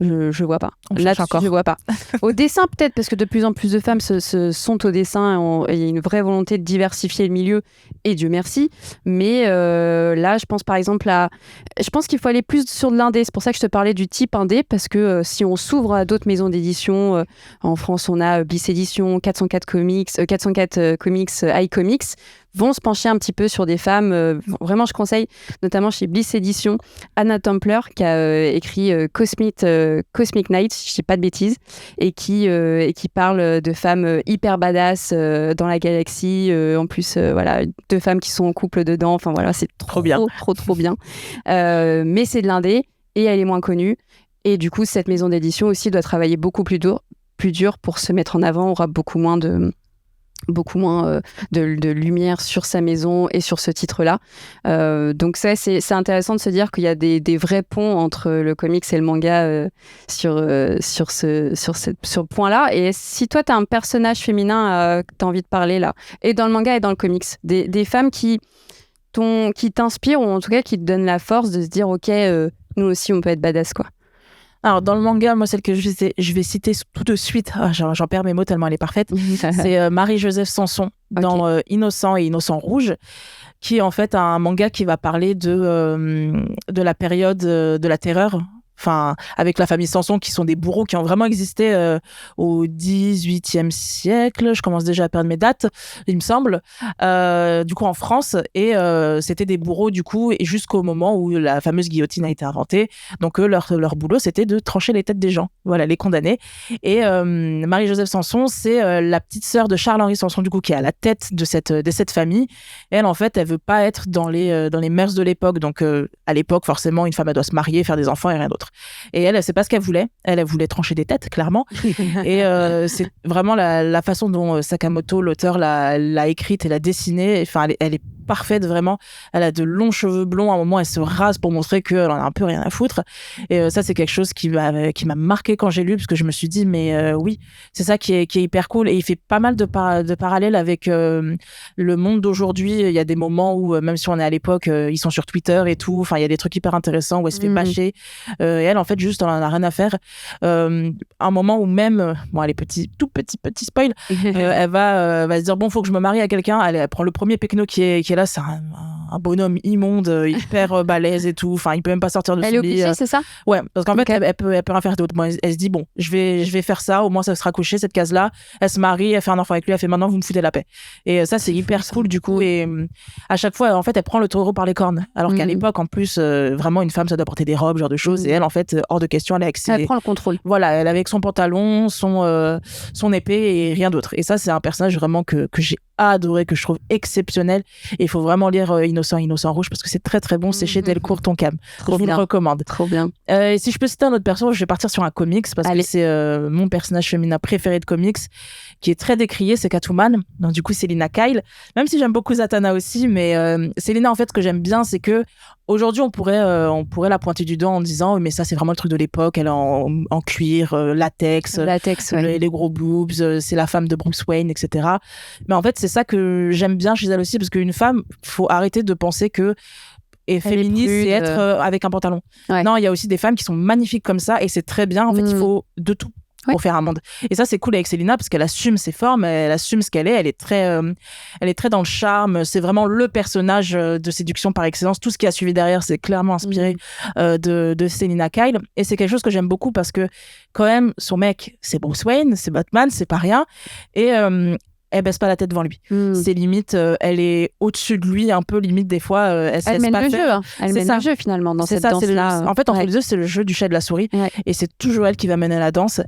Je vois pas. Là, je vois pas. Au dessin, peut-être, parce que de plus en plus de femmes sont au dessin, et il y a une vraie volonté de diversifier le milieu, et Dieu merci. Mais là, je pense par exemple je pense qu'il faut aller plus sur de l'indé. C'est pour ça que je te parlais du type indé, parce que si on s'ouvre à d'autres maisons d'édition, en France, on a Bliss Édition, 404 Comics, iComics, vont se pencher un petit peu sur des femmes. Vraiment, je conseille, notamment chez Bliss Édition, Anna Templer, qui a écrit Cosmic Night, je dis pas de bêtises, et qui parle de femmes hyper badass dans la galaxie. En plus, deux femmes qui sont en couple dedans. Enfin voilà, c'est trop bien. Trop bien. Mais c'est de l'indé, et elle est moins connue. Et du coup, cette maison d'édition aussi doit travailler beaucoup plus dur pour se mettre en avant. On aura beaucoup moins de lumière sur sa maison et sur ce titre-là. Donc ça, c'est intéressant de se dire qu'il y a des vrais ponts entre le comics et le manga sur ce point-là. Et si toi, tu as un personnage féminin que tu as envie de parler là, et dans le manga et dans le comics, des femmes qui t'inspirent, ou en tout cas qui te donnent la force de se dire « Ok, nous aussi, on peut être badass, quoi ». Alors, dans le manga, moi, celle que je vais citer tout de suite, j'en perds mes mots tellement elle est parfaite, c'est Marie-Joseph Sanson dans Innocent et Innocent Rouge, qui est en fait un manga qui va parler de la période de la terreur. Enfin, avec la famille Sanson, qui sont des bourreaux qui ont vraiment existé au XVIIIe siècle. Je commence déjà à perdre mes dates, il me semble. Du coup, en France. Et c'était des bourreaux, du coup, et jusqu'au moment où la fameuse guillotine a été inventée. Donc, leur boulot, c'était de trancher les têtes des gens. Voilà, les condamner. Et Marie-Joseph Sanson, c'est la petite sœur de Charles-Henri Sanson, du coup, qui est à la tête de cette famille. Et elle, en fait, elle veut pas être dans les mœurs de l'époque. Donc, à l'époque, forcément, une femme, elle doit se marier, faire des enfants et rien d'autre. Et elle sait pas ce qu'elle voulait. Elle voulait trancher des têtes, clairement. Et c'est vraiment la façon dont Sakamoto, l'auteur, l'a écrite et l'a dessinée. Enfin, elle est parfaite, vraiment. Elle a de longs cheveux blonds. À un moment, elle se rase pour montrer qu'elle en a un peu rien à foutre. Et ça, c'est quelque chose qui m'a marqué quand j'ai lu, parce que je me suis dit, mais oui, c'est ça qui est hyper cool. Et il fait pas mal de parallèles avec le monde d'aujourd'hui. Il y a des moments où, même si on est à l'époque, ils sont sur Twitter et tout. Enfin, il y a des trucs hyper intéressants où elle se fait bâcher. Et elle, en fait, juste, elle en a rien à faire. Un moment où même, bon, elle est tout petit spoil, elle va se dire, bon, faut que je me marie à quelqu'un. Elle prend le premier pecno qui est là, c'est un bonhomme immonde, hyper balèze et tout. Enfin, il peut même pas sortir de son lit. Elle est au cliché, c'est ça? Ouais, parce qu'en fait, elle peut rien faire d'autre. Bon, elle se dit, bon, je vais faire ça, au moins ça sera couché, cette case-là. Elle se marie, elle fait un enfant avec lui, elle fait maintenant, vous me foutez la paix. Et ça, c'est hyper cool, du coup. Et à chaque fois, en fait, elle prend le taureau par les cornes. Alors qu'à l'époque, en plus, vraiment, une femme, ça doit porter des robes, genre de choses. Et elle, en fait, hors de question, elle prend le contrôle. Voilà, elle avec son pantalon, son épée et rien d'autre. Et ça, c'est un personnage vraiment que j'ai adoré, que je trouve exceptionnel. Et il faut vraiment lire Innocent Rouge parce que c'est très très bon. C'est chez Delcourt Tonkam. Je vous le recommande. Trop bien. Et si je peux citer un autre perso, je vais partir sur un comics parce que c'est mon personnage féminin préféré de comics qui est très décrié, c'est Catwoman. Donc du coup, Selina Kyle. Même si j'aime beaucoup Zatanna aussi, mais Selina, en fait, ce que j'aime bien, c'est que aujourd'hui, on pourrait la pointer du doigt en disant mais ça, c'est vraiment le truc de l'époque. Elle est en cuir, latex, les gros boobs, c'est la femme de Bruce Wayne, etc. Mais en fait, c'est ça que j'aime bien chez elle aussi, parce qu'une femme, faut arrêter de penser que féministe, c'est être avec un pantalon. Ouais. Non, il y a aussi des femmes qui sont magnifiques comme ça, et c'est très bien. En fait, il faut de tout pour faire un monde. Et ça, c'est cool avec Selina, parce qu'elle assume ses formes, elle assume ce qu'elle est, elle est très dans le charme. C'est vraiment le personnage de séduction par excellence. Tout ce qui a suivi derrière, c'est clairement inspiré de Selina Kyle. Et c'est quelque chose que j'aime beaucoup, parce que quand même, son mec, c'est Bruce Wayne, c'est Batman, c'est pas rien. Et elle baisse pas la tête devant lui. C'est limite, elle est au-dessus de lui un peu, limite des fois, elle se laisse pas faire. Jeu, hein. Elle mène le jeu finalement dans cette danse-là. En fait, entre les deux, c'est le jeu du chat et de la souris. Ouais. Et c'est toujours elle qui va mener la danse.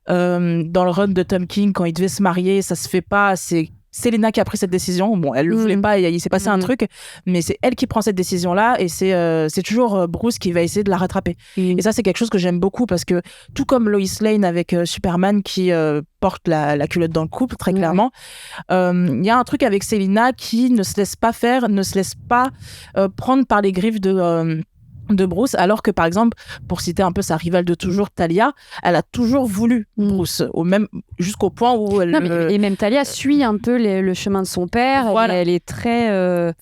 Dans le run de Tom King, quand il devait se marier, ça se fait pas. C'est Selina qui a pris cette décision. Bon, elle le voulait pas, il s'est passé un truc, mais c'est elle qui prend cette décision-là, et c'est toujours Bruce qui va essayer de la rattraper. Et ça, c'est quelque chose que j'aime beaucoup, parce que tout comme Lois Lane avec Superman qui porte la culotte dans le couple, très clairement, il y a un truc avec Selina qui ne se laisse pas faire, ne se laisse pas prendre par les griffes de Bruce, alors que par exemple, pour citer un peu sa rivale de toujours, Talia, elle a toujours voulu Bruce, jusqu'au point où elle... Et même Talia suit un peu le chemin de son père. Voilà. Elle est très,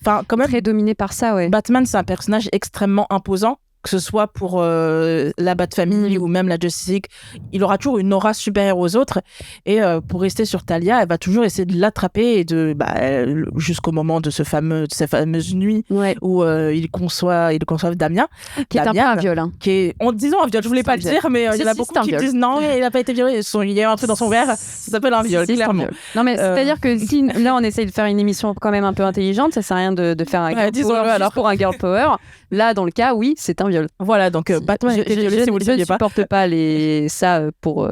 très dominée par ça. Ouais. Batman, c'est un personnage extrêmement imposant, que ce soit pour la Bat-Family ou même la Justice League. Il aura toujours une aura supérieure aux autres, et pour rester sur Talia, elle va toujours essayer de l'attraper, et jusqu'au moment de cette fameuse nuit où ils conçoivent Damien, qui est un peu un viol, hein. Disons un viol, je voulais pas le dire, mais il y en a beaucoup qui disent non, il n'a pas été violé, il y a un truc dans son verre, ça s'appelle un viol, clairement. Non, mais c'est-à-dire que si là on essaye de faire une émission quand même un peu intelligente, ça sert à rien de faire un girl power alors pour un girl power. Là, dans le cas, oui, c'est un viol. Voilà, donc Batman était violé, si vous le saviez pas. Je ne supporte pas ça pour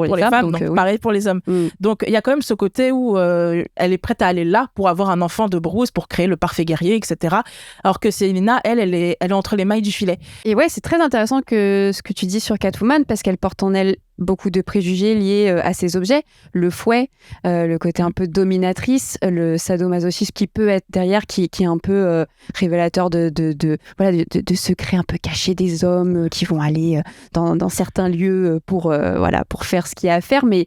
les femmes, donc pareil pour les hommes. Donc il y a quand même ce côté où elle est prête à aller là pour avoir un enfant de Bruce, pour créer le parfait guerrier, etc. Alors que Selina, elle est entre les mailles du filet. Et ouais, c'est très intéressant ce que tu dis sur Catwoman, parce qu'elle porte en elle beaucoup de préjugés liés à ces objets, le fouet, le côté un peu dominatrice, le sadomasochisme qui peut être derrière, qui est un peu révélateur de secrets un peu cachés des hommes qui vont aller dans certains lieux pour faire ce qu'il y a à faire, mais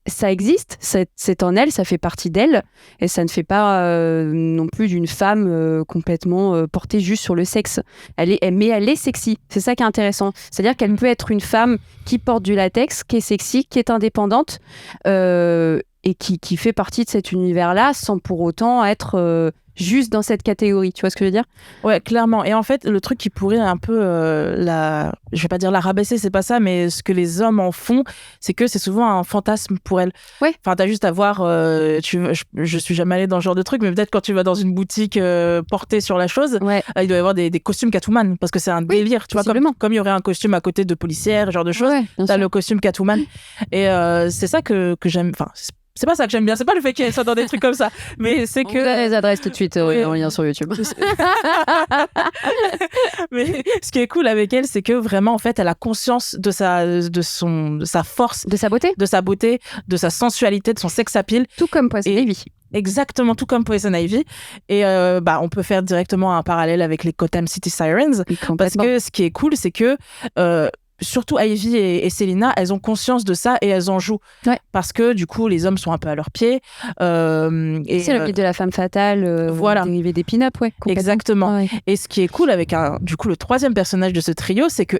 ça existe, c'est en elle, ça fait partie d'elle, et ça ne fait pas non plus d'une femme complètement portée juste sur le sexe. Mais elle est sexy, c'est ça qui est intéressant. C'est-à-dire qu'elle peut être une femme qui porte du latex, qui est sexy, qui est indépendante, et qui fait partie de cet univers-là, sans pour autant être juste dans cette catégorie, tu vois ce que je veux dire? Ouais, clairement. Et en fait, le truc qui pourrait un peu je vais pas dire la rabaisser, c'est pas ça, mais ce que les hommes en font, c'est que c'est souvent un fantasme pour elles. Ouais. Enfin, t'as juste à voir, je suis jamais allée dans ce genre de truc, mais peut-être quand tu vas dans une boutique portée sur la chose, il doit y avoir des costumes Catwoman, parce que c'est un délire, tu vois, comme il y aurait un costume à côté de policière, ce genre de choses, t'as le costume Catwoman. Et c'est ça que j'aime, enfin, c'est pas ça que j'aime bien, c'est pas le fait qu'elle soit dans des trucs comme ça, mais c'est que... On a les adresses tout de suite en lien sur YouTube. Mais ce qui est cool avec elle, c'est que vraiment, en fait, elle a conscience de sa force, de sa beauté, de sa sensualité, de son sex appeal. Tout comme Poison Ivy. Exactement, tout comme Poison Ivy. Et on peut faire directement un parallèle avec les Gotham City Sirens. Parce que ce qui est cool, c'est que surtout Ivy et Selina, elles ont conscience de ça et elles en jouent. Ouais. Parce que du coup, les hommes sont un peu à leurs pieds. C'est le mythe de la femme fatale, voilà. dérivé des pin-up, ouais. Exactement. Ouais. Et ce qui est cool avec du coup, le troisième personnage de ce trio, c'est que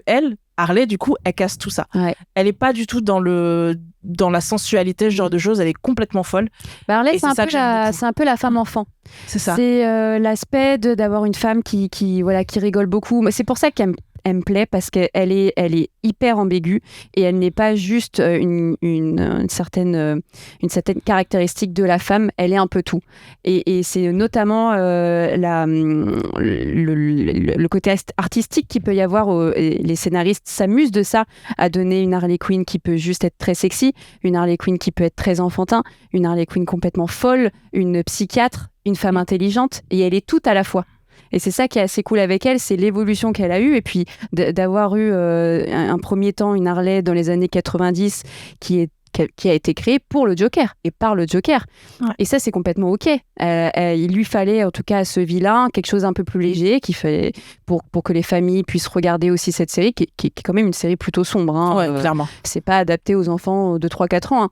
Harley, du coup, elle casse tout ça. Ouais. Elle est pas du tout dans la sensualité, ce genre de choses. Elle est complètement folle. Harley, c'est un peu la femme enfant. C'est ça. C'est l'aspect d'avoir une femme qui rigole beaucoup. C'est pour ça qu'elle me plaît, parce qu'elle est hyper ambiguë et elle n'est pas juste une certaine caractéristique de la femme, elle est un peu tout. Et c'est notamment le côté artistique qu'il peut y avoir. Les scénaristes s'amusent de ça, à donner une Harley Quinn qui peut juste être très sexy, une Harley Quinn qui peut être très enfantin, une Harley Quinn complètement folle, une psychiatre, une femme intelligente, et elle est toute à la fois. Et c'est ça qui est assez cool avec elle, c'est l'évolution qu'elle a eue, et puis d'avoir eu un premier temps une Harley dans les années 90 qui a été créée pour le Joker et par le Joker. Ouais. Et ça, c'est complètement OK. Il lui fallait, en tout cas à ce vilain, quelque chose un peu plus léger pour que les familles puissent regarder aussi cette série, qui est quand même une série plutôt sombre. Hein. Ouais, clairement. C'est pas adapté aux enfants de 3-4 ans. Hein.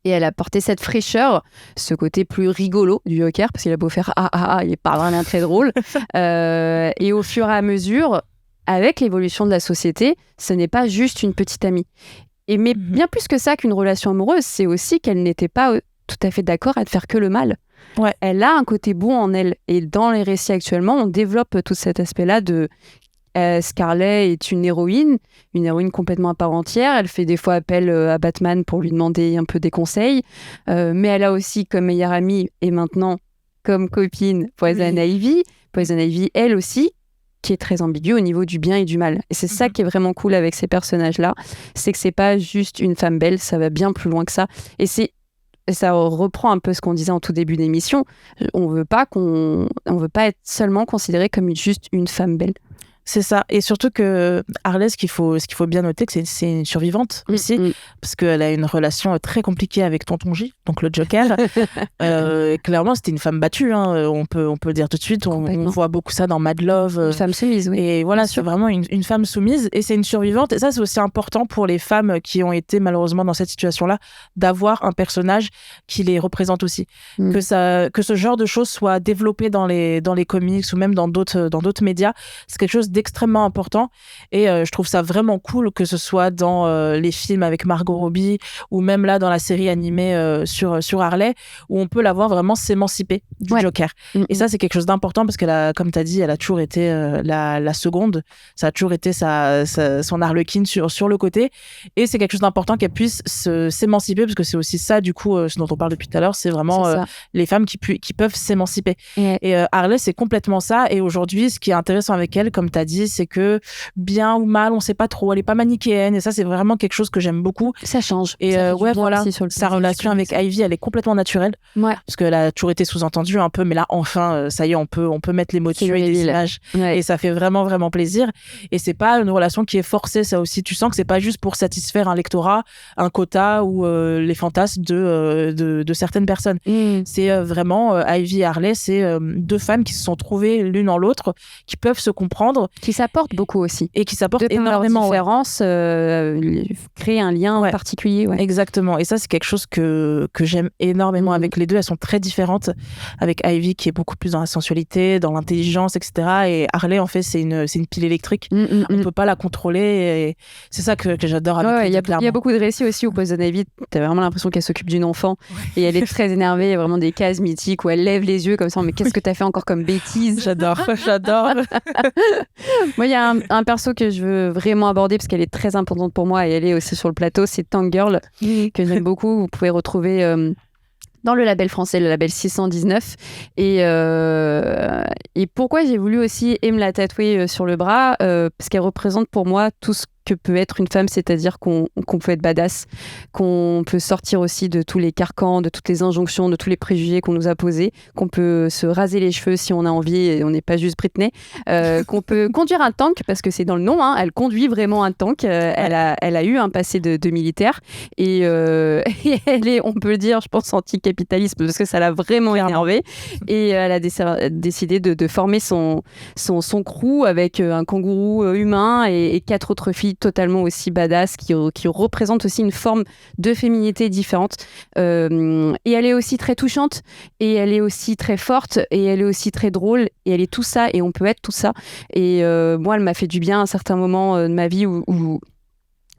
Et elle a porté cette fraîcheur, ce côté plus rigolo du Joker, parce qu'il a beau faire il parle rien très drôle. Et au fur et à mesure, avec l'évolution de la société, ce n'est pas juste une petite amie. Mais bien plus que ça qu'une relation amoureuse, c'est aussi qu'elle n'était pas tout à fait d'accord à ne faire que le mal. Ouais. Elle a un côté bon en elle. Et dans les récits actuellement, on développe tout cet aspect-là de... Scarlet est une héroïne complètement à part entière. Elle fait des fois appel à Batman pour lui demander un peu des conseils. Mais elle a aussi comme meilleure amie et maintenant comme copine Poison Ivy. Poison Ivy, elle aussi, qui est très ambiguë au niveau du bien et du mal. Et c'est ça qui est vraiment cool avec ces personnages-là. C'est que c'est pas juste une femme belle, ça va bien plus loin que ça. Et ça reprend un peu ce qu'on disait en tout début d'émission. On veut pas être seulement considérée comme juste une femme belle. C'est ça. Et surtout que Harley, ce qu'il faut bien noter, que c'est une survivante aussi, parce qu'elle a une relation très compliquée avec Tonton J, donc le Joker. Clairement, c'était une femme battue, hein, on peut le dire tout de suite. On voit beaucoup ça dans Mad Love. Une femme soumise, oui. Et voilà, c'est vraiment une femme soumise, et c'est une survivante. Et ça, c'est aussi important pour les femmes qui ont été malheureusement dans cette situation-là, d'avoir un personnage qui les représente aussi. Que ce genre de choses soit développé dans les comics ou même dans d'autres médias, c'est quelque chose d'extrêmement important, et je trouve ça vraiment cool que ce soit dans les films avec Margot Robbie ou même là dans la série animée sur Harley, où on peut la voir vraiment s'émanciper du Joker. Et ça, c'est quelque chose d'important, parce qu'elle a, comme tu as dit, elle a toujours été la seconde, ça a toujours été son Harlequin sur le côté, et c'est quelque chose d'important qu'elle puisse s'émanciper, parce que c'est aussi ça, du coup, ce dont on parle depuis tout à l'heure, c'est vraiment les femmes qui peuvent s'émanciper. Et Harley, c'est complètement ça. Et aujourd'hui, ce qui est intéressant avec elle, comme tu as dit, c'est que bien ou mal, on sait pas trop, elle est pas manichéenne, et ça, c'est vraiment quelque chose que j'aime beaucoup. Ça change. Et voilà, sa relation avec Ivy, elle est complètement naturelle, parce qu'elle a toujours été sous-entendue un peu, mais là, enfin, ça y est, on peut mettre les mots dessus et les images, et ça fait vraiment, vraiment plaisir. Et c'est pas une relation qui est forcée, ça aussi, tu sens que c'est pas juste pour satisfaire un lectorat, un quota ou les fantasmes de certaines personnes. C'est vraiment Ivy et Harley, c'est deux femmes qui se sont trouvées l'une en l'autre, qui peuvent se comprendre, qui s'apportent beaucoup aussi, et qui s'apportent énormément. Leur différence créer un lien particulier. Exactement. Et ça, c'est quelque chose que j'aime énormément avec les deux. Elles sont très différentes, avec Ivy qui est beaucoup plus dans la sensualité, dans l'intelligence, etc. Et Harley, en fait, c'est une pile électrique. On peut pas la contrôler, et c'est ça que j'adore avec les deux. Il y a beaucoup de récits aussi où Poison Ivy, t'as vraiment l'impression qu'elle s'occupe d'une enfant, et elle est très énervée. Il y a vraiment des cases mythiques où elle lève les yeux comme ça, mais qu'est-ce que t'as fait encore comme bêtise? J'adore. Moi, il y a un perso que je veux vraiment aborder, parce qu'elle est très importante pour moi, et elle est aussi sur le plateau, c'est Tank Girl, que j'aime beaucoup. Vous pouvez retrouver dans le label français, le label 619. Et pourquoi j'ai voulu aussi me la tatouer sur le bras, parce qu'elle représente pour moi tout ce que peut être une femme, c'est-à-dire qu'on peut être badass, qu'on peut sortir aussi de tous les carcans, de toutes les injonctions, de tous les préjugés qu'on nous a posés, qu'on peut se raser les cheveux si on a envie et on n'est pas juste Britney, qu'on peut conduire un tank, parce que c'est dans le nom, hein, elle conduit vraiment un tank, elle a eu un passé de militaire et elle est, on peut le dire, je pense, anti-capitalisme parce que ça l'a vraiment énervée et elle a décidé de former son crew avec un kangourou humain et 4 autres filles totalement aussi badass qui représentent aussi une forme de féminité différente. Et elle est aussi très touchante et elle est aussi très forte et elle est aussi très drôle et elle est tout ça et on peut être tout ça. Et moi, elle m'a fait du bien à un certain moment de ma vie où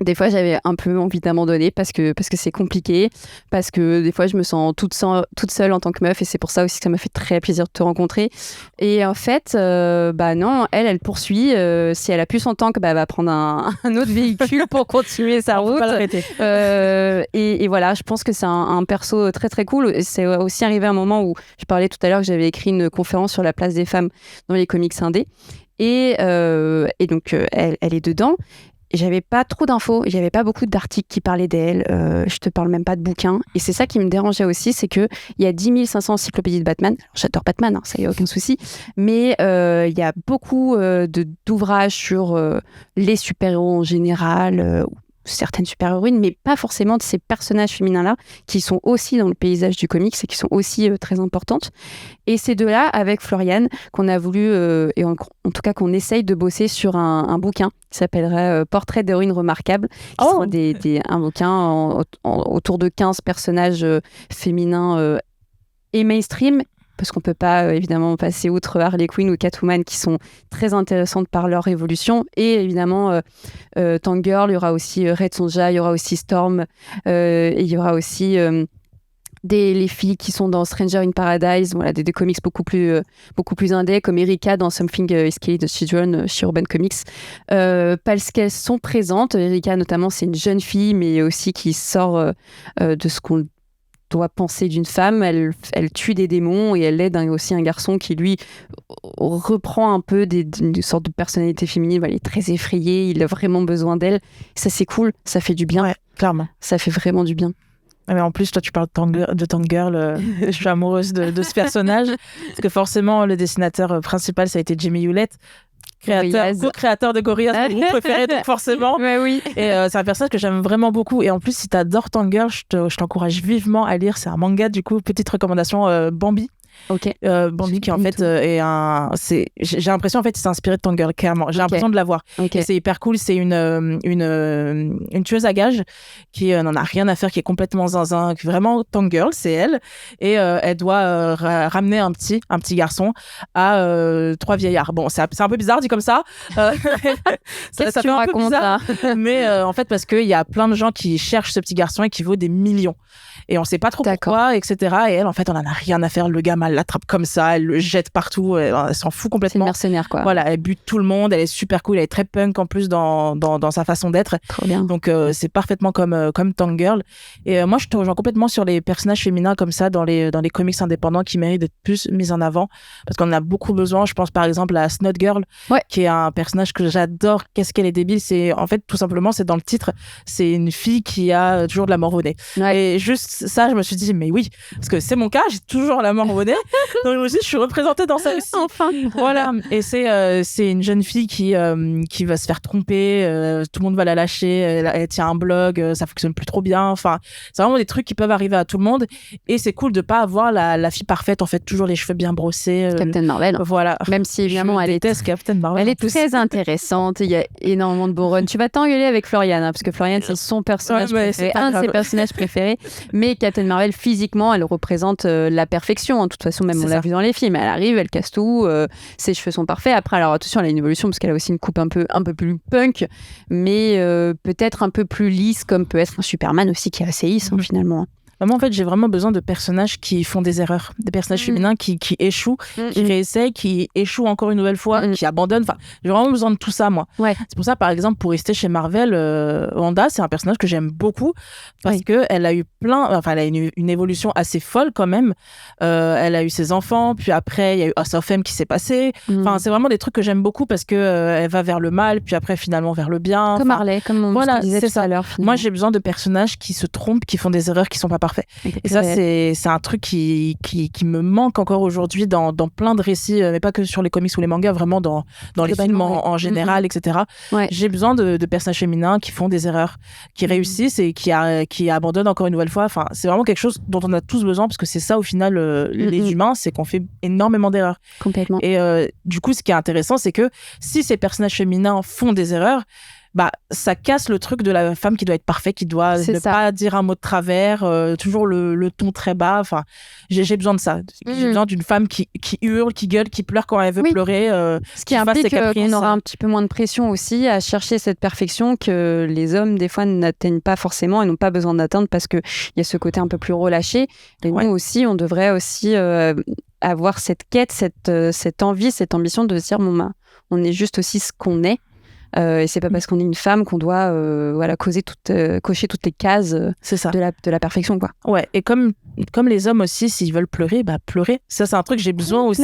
des fois, j'avais un peu envie d'abandonner parce que c'est compliqué, parce que des fois, je me sens toute seule en tant que meuf et c'est pour ça aussi que ça m'a fait très plaisir de te rencontrer. Et en fait, non, elle poursuit. Si elle a plus son tank, elle va prendre un autre véhicule pour continuer sa route. On peut pas l'arrêter. Et voilà, je pense que c'est un perso très très cool. Et c'est aussi arrivé un moment où je parlais tout à l'heure que j'avais écrit une conférence sur la place des femmes dans les comics indés. Et donc, elle est dedans. J'avais pas trop d'infos, j'avais pas beaucoup d'articles qui parlaient d'elle, je te parle même pas de bouquins. Et c'est ça qui me dérangeait aussi, c'est qu'il y a 10 500 encyclopédies de Batman. Alors, j'adore Batman, hein, ça y a aucun souci. Mais il y a beaucoup d'ouvrages sur les super-héros en général, certaines super-héroïnes, mais pas forcément de ces personnages féminins-là, qui sont aussi dans le paysage du comics et qui sont aussi très importantes. Et c'est de là, avec Floriane, qu'on a voulu, et en tout cas qu'on essaye de bosser sur un bouquin qui s'appellerait Portrait d'héroïne remarquable, qui sera un bouquin autour de 15 personnages féminins et mainstream, parce qu'on peut pas évidemment passer outre Harley Quinn ou Catwoman qui sont très intéressantes par leur évolution, et évidemment Tank Girl, il y aura aussi Red Sonja, il y aura aussi Storm, et il y aura aussi les filles qui sont dans Stranger in Paradise, voilà, des comics beaucoup plus indés, comme Erika dans Something is Killing the Children chez Urban Comics, parce qu'elles sont présentes. Erika notamment, c'est une jeune fille mais aussi qui sort de ce qu'on doit penser d'une femme. Elle tue des démons et elle aide aussi un garçon qui lui reprend un peu une sorte de personnalité féminine. Il est très effrayé, il a vraiment besoin d'elle. Ça, c'est cool, ça fait du bien. Ouais, clairement. Ça fait vraiment du bien. Mais en plus, toi, tu parles de Tank Girl. Je suis amoureuse de ce personnage. Parce que forcément, le dessinateur principal, ça a été Jimmy Hewlett, co-créateur de Gorillaz, mon groupe préféré, donc forcément. Ouais, oui. Et c'est un personnage que j'aime vraiment beaucoup. Et en plus, si tu adores Tank Girl, je t'encourage vivement à lire. C'est un manga, du coup, petite recommandation, Bambi. Ok. Bambi qui en fait est j'ai l'impression en fait il s'est inspiré de Tank Girl, clairement. J'ai l'impression de la voir. Et c'est hyper cool. C'est une tueuse à gages qui n'en a rien à faire, qui est complètement zinzin, vraiment Tank Girl, c'est elle. Et elle doit ramener un petit garçon à 3 vieillards. Bon, c'est un peu bizarre dit comme ça. Qu'est-ce que tu racontes là? Mais en fait parce qu'il y a plein de gens qui cherchent ce petit garçon et qui vaut des millions. Et on sait pas trop pourquoi, etc. Et elle, en fait, on en a rien à faire. Le gamin l'attrape comme ça, elle le jette partout, elle s'en fout complètement. C'est une mercenaire, quoi. Voilà, elle bute tout le monde, elle est super cool, elle est très punk en plus dans sa façon d'être. Trop bien. Donc c'est parfaitement comme Tank Girl. Et moi, je te rejoins complètement sur les personnages féminins comme ça dans les comics indépendants qui méritent d'être plus mis en avant parce qu'on en a beaucoup besoin. Je pense par exemple à Snot Girl, qui est un personnage que j'adore. Qu'est-ce qu'elle est débile. C'est en fait tout simplement, c'est dans le titre, c'est une fille qui a toujours de la mort au nez. Et juste ça, je me suis dit mais oui, parce que c'est mon cas, j'ai toujours la mort au nez. Donc je me suis dit, je suis représentée dans ça aussi. Enfin. Voilà. Et c'est une jeune fille qui va se faire tromper, tout le monde va la lâcher, elle tient un blog, ça fonctionne plus trop bien. Enfin, c'est vraiment des trucs qui peuvent arriver à tout le monde. Et c'est cool de pas avoir la fille parfaite, en fait, toujours les cheveux bien brossés. Captain Marvel. Voilà. Même si évidemment elle est Captain Marvel. Elle est très intéressante. Il y a énormément de beaux runs. Tu vas t'engueuler avec Floriane, hein, parce que Floriane c'est son personnage préféré, un de ses personnages préférés. Mais Captain Marvel physiquement, elle représente la perfection. De toute façon, même on l'a vu dans les films. Elle arrive, elle casse tout. Ses cheveux sont parfaits. Après, alors attention, elle a une évolution parce qu'elle a aussi une coupe un peu plus punk, mais peut-être un peu plus lisse, comme peut être un Superman aussi qui est assez lisse finalement. Moi, en fait, j'ai vraiment besoin de personnages qui font des erreurs, des personnages féminins qui échouent, qui réessayent, qui échouent encore une nouvelle fois, qui abandonnent. Enfin, j'ai vraiment besoin de tout ça, moi. Ouais. C'est pour ça, par exemple, pour rester chez Marvel, Wanda, c'est un personnage que j'aime beaucoup parce que elle a eu elle a une évolution assez folle quand même. Elle a eu ses enfants, puis après, il y a eu House of M qui s'est passé. Enfin, c'est vraiment des trucs que j'aime beaucoup parce que elle va vers le mal, puis après, finalement, vers le bien. Comme Harley, comme on disait tout à l'heure. Moi, j'ai besoin de personnages qui se trompent, qui font des erreurs, qui sont pas parfaits. Et ça, c'est un truc qui me manque encore aujourd'hui dans plein de récits, mais pas que sur les comics ou les mangas, vraiment dans les films en général, etc. Ouais. J'ai besoin de personnages féminins qui font des erreurs, qui réussissent et qui abandonnent encore une nouvelle fois. Enfin, c'est vraiment quelque chose dont on a tous besoin parce que c'est ça, au final, les humains, c'est qu'on fait énormément d'erreurs. Complètement. Et du coup, ce qui est intéressant, c'est que si ces personnages féminins font des erreurs, ça casse le truc de la femme qui doit être parfaite, qui doit ne pas dire un mot de travers, toujours le ton très bas. Enfin, j'ai besoin de ça. J'ai besoin d'une femme qui hurle, qui gueule, qui pleure quand elle veut pleurer. Ce qui implique qu'on aura un petit peu moins de pression aussi à chercher cette perfection que les hommes, des fois, n'atteignent pas forcément et n'ont pas besoin d'atteindre parce qu'il y a ce côté un peu plus relâché. Et nous aussi, on devrait aussi avoir cette quête, cette envie, cette ambition de se dire, on est juste aussi ce qu'on est. Et c'est pas parce qu'on est une femme qu'on doit cocher toutes les cases de la perfection, quoi. Ouais, et comme les hommes aussi, s'ils veulent pleurer, pleurer. Ça, c'est un truc que j'ai besoin aussi.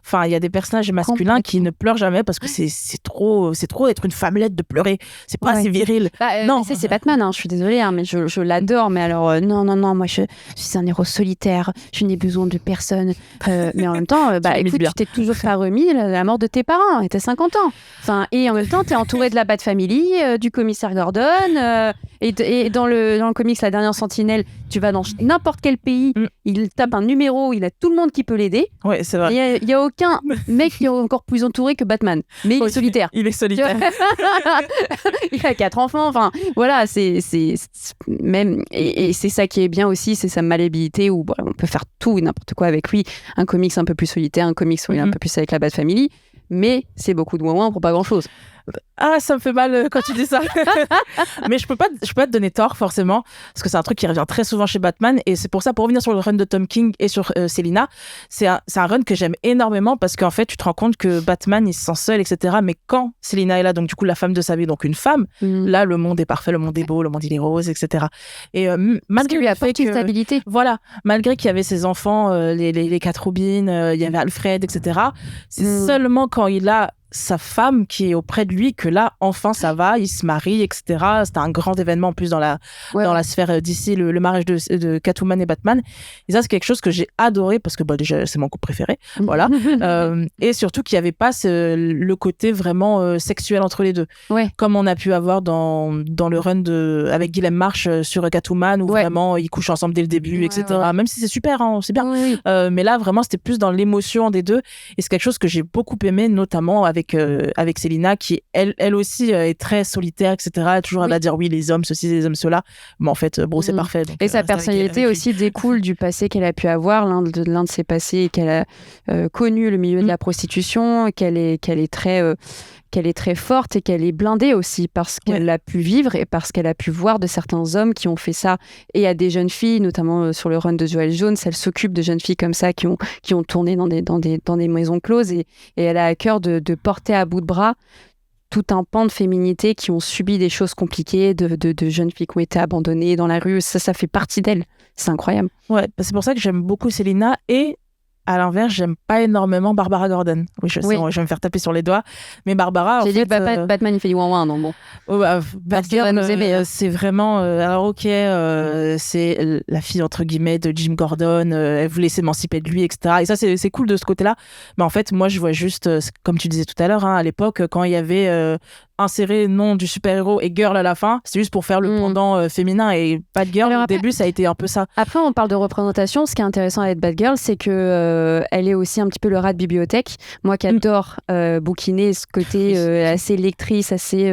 Enfin, il y a des personnages masculins qui ne pleurent jamais parce que c'est trop être une femmelette de pleurer. C'est pas assez viril. Non, c'est Batman, je suis désolée, mais je l'adore. Mais alors, non, moi, je suis un héros solitaire. Je n'ai besoin de personne. Mais en même temps, écoute, tu t'es toujours pas remis la mort de tes parents. Et t'as 50 ans. Enfin, et en même temps, t'es entouré de la Bat Family, du commissaire Gordon, et dans le comics La Dernière Sentinelle, tu vas dans n'importe quel pays, il tape un numéro, il a tout le monde qui peut l'aider. Ouais, c'est vrai. Il y a aucun mec qui est encore plus entouré que Batman, mais il est solitaire. Il est solitaire. Il a 4 enfants. Enfin, voilà, c'est même et c'est ça qui est bien aussi, c'est sa malléabilité où on peut faire tout et n'importe quoi avec lui. Un comics un peu plus solitaire, un comics où il est un peu plus avec la Bat Family. Mais c'est beaucoup de ouin pour pas grand-chose. Ah, ça me fait mal quand tu dis ça. Mais je peux pas te donner tort, forcément, parce que c'est un truc qui revient très souvent chez Batman. Et c'est pour ça, pour revenir sur le run de Tom King et sur Selina, c'est un run que j'aime énormément parce qu'en fait, tu te rends compte que Batman, il se sent seul, etc. Mais quand Selina est là, donc du coup, la femme de sa vie, donc une femme, là, le monde est parfait, le monde est beau, le monde, il est rose, etc. Et malgré lui apporte une stabilité. Voilà, malgré qu'il y avait ses enfants, les 4 Robins, il y avait Alfred, etc. C'est seulement quand il a sa femme qui est auprès de lui que là enfin ça va, il se marie, etc. C'était un grand événement en plus dans la sphère d'ici, le mariage de Catwoman et Batman, et ça c'est quelque chose que j'ai adoré parce que déjà c'est mon couple préféré, voilà. Et surtout qu'il n'y avait pas le côté vraiment sexuel entre les deux, comme on a pu avoir dans le run avec Guillaume March sur Catwoman où vraiment ils couchent ensemble dès le début, etc. Même si c'est super, c'est bien, mais là vraiment c'était plus dans l'émotion des deux, et c'est quelque chose que j'ai beaucoup aimé, notamment avec Selina qui elle aussi est très solitaire, etc. Toujours elle va dire oui les hommes ceci, les hommes cela, mais en fait c'est parfait. Donc, et sa personnalité aussi découle du passé qu'elle a pu avoir, l'un de ses passés, qu'elle a connu le milieu de la prostitution, qu'elle est très forte et qu'elle est blindée aussi parce qu'elle a pu vivre et parce qu'elle a pu voir de certains hommes qui ont fait ça, et à des jeunes filles, notamment sur le run de Joël Jones, elle s'occupe de jeunes filles comme ça qui ont tourné dans des maisons closes, et elle a à cœur de porter à bout de bras tout un pan de féminité qui ont subi des choses compliquées, de jeunes filles qui ont été abandonnées dans la rue. Ça fait partie d'elle. C'est incroyable. Ouais, c'est pour ça que j'aime beaucoup Selina, et à l'inverse, j'aime pas énormément Barbara Gordon. Oui, je sais, je vais me faire taper sur les doigts. Mais Barbara, j'ai dit que Batman, il fait du ouin-ouin, donc bon. Batgirl, c'est vraiment... alors, ok, c'est la fille, entre guillemets, de Jim Gordon. Elle voulait s'émanciper de lui, etc. Et ça, c'est cool de ce côté-là. Mais en fait, moi, je vois juste, comme tu disais tout à l'heure, à l'époque, quand il y avait... insérer nom du super-héros et girl à la fin, c'est juste pour faire le pendant féminin, et Batgirl au début ça a été un peu ça. Après on parle de représentation, ce qui est intéressant avec Batgirl c'est que elle est aussi un petit peu le rat de bibliothèque. Moi qui adore bouquiner, ce côté assez lectrice, assez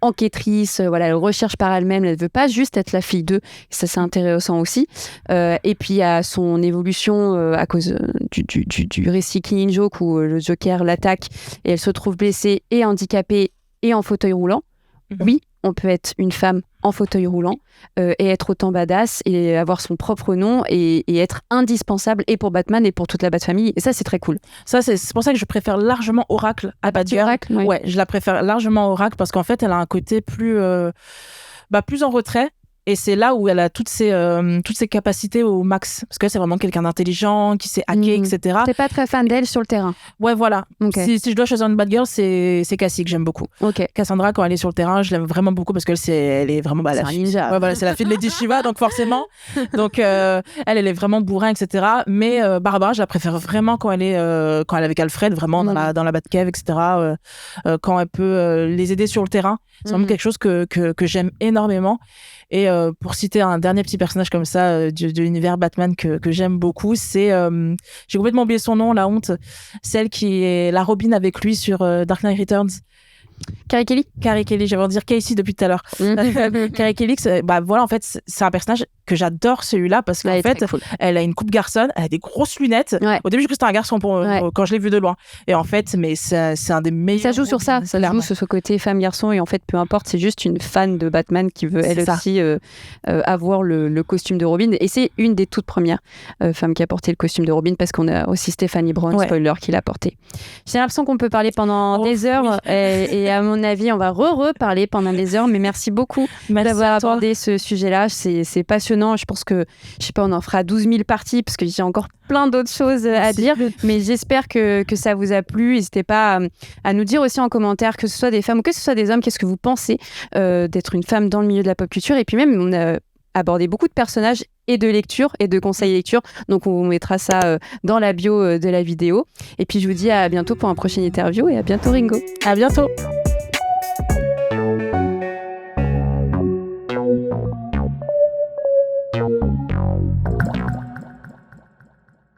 enquêtrice, elle recherche par elle-même, elle veut pas juste être la fille d'eux, ça c'est intéressant aussi. Et puis il y a son évolution à cause du récit Killing Joke où le Joker l'attaque et elle se trouve blessée et handicapée et en fauteuil roulant. Oui, on peut être une femme en fauteuil roulant et être autant badass et avoir son propre nom et être indispensable et pour Batman et pour toute la Bat-famille. Et ça, c'est très cool. Ça, c'est pour ça que je préfère largement Oracle à Batgirl. Oracle, ouais, je la préfère largement Oracle parce qu'en fait, elle a un côté plus en retrait. Et c'est là où elle a toutes ses capacités au max. Parce que c'est vraiment quelqu'un d'intelligent, qui sait hacker, etc. T'es pas très fan d'elle sur le terrain. Ouais, voilà. Okay. Si je dois choisir une bad girl, c'est Cassie que j'aime beaucoup. Okay. Cassandra, quand elle est sur le terrain, je l'aime vraiment beaucoup parce qu'elle elle est vraiment... c'est un ninja. Ouais, voilà, c'est la fille de Lady Shiva, donc forcément. Donc, elle est vraiment bourrin, etc. Mais Barbara, je la préfère vraiment quand elle est avec Alfred, vraiment dans la Batcave, etc. Quand elle peut les aider sur le terrain. C'est vraiment quelque chose que j'aime énormément. Et pour citer un dernier petit personnage comme ça de l'univers Batman que j'aime beaucoup, c'est j'ai complètement oublié son nom, la honte, celle qui est la Robin avec lui sur Dark Knight Returns. Carrie Kelly, j'avais envie de dire Casey depuis tout à l'heure. Carrie Kelly, voilà, en fait, c'est un personnage que j'adore, celui-là, parce qu'en fait, cool. Elle a une coupe garçonne, elle a des grosses lunettes. Ouais. Au début, je crois que c'était un garçon quand je l'ai vu de loin. Et en fait, mais c'est un des meilleurs. Ça joue sur ça joue sur ce côté femme-garçon. Et en fait, peu importe, c'est juste une fan de Batman qui veut, elle aussi, avoir le costume de Robin. Et c'est une des toutes premières femmes qui a porté le costume de Robin, parce qu'on a aussi Stephanie Brown, spoiler, qui l'a porté. J'ai l'impression qu'on peut parler pendant des heures. Oui. Et à mon avis, on va reparler pendant des heures. Mais merci beaucoup d'avoir abordé ce sujet-là. C'est passionnant. Je pense que, je sais pas, on en fera 12 000 parties parce que j'ai encore plein d'autres choses à dire. Mais j'espère que ça vous a plu. N'hésitez pas à nous dire aussi en commentaire, que ce soit des femmes ou que ce soit des hommes, qu'est-ce que vous pensez d'être une femme dans le milieu de la pop culture. Et puis même, on a abordé beaucoup de personnages et de lecture et de conseils lecture. Donc, on mettra ça dans la bio de la vidéo. Et puis, je vous dis à bientôt pour un prochain interview et à bientôt, Ringo. À bientôt.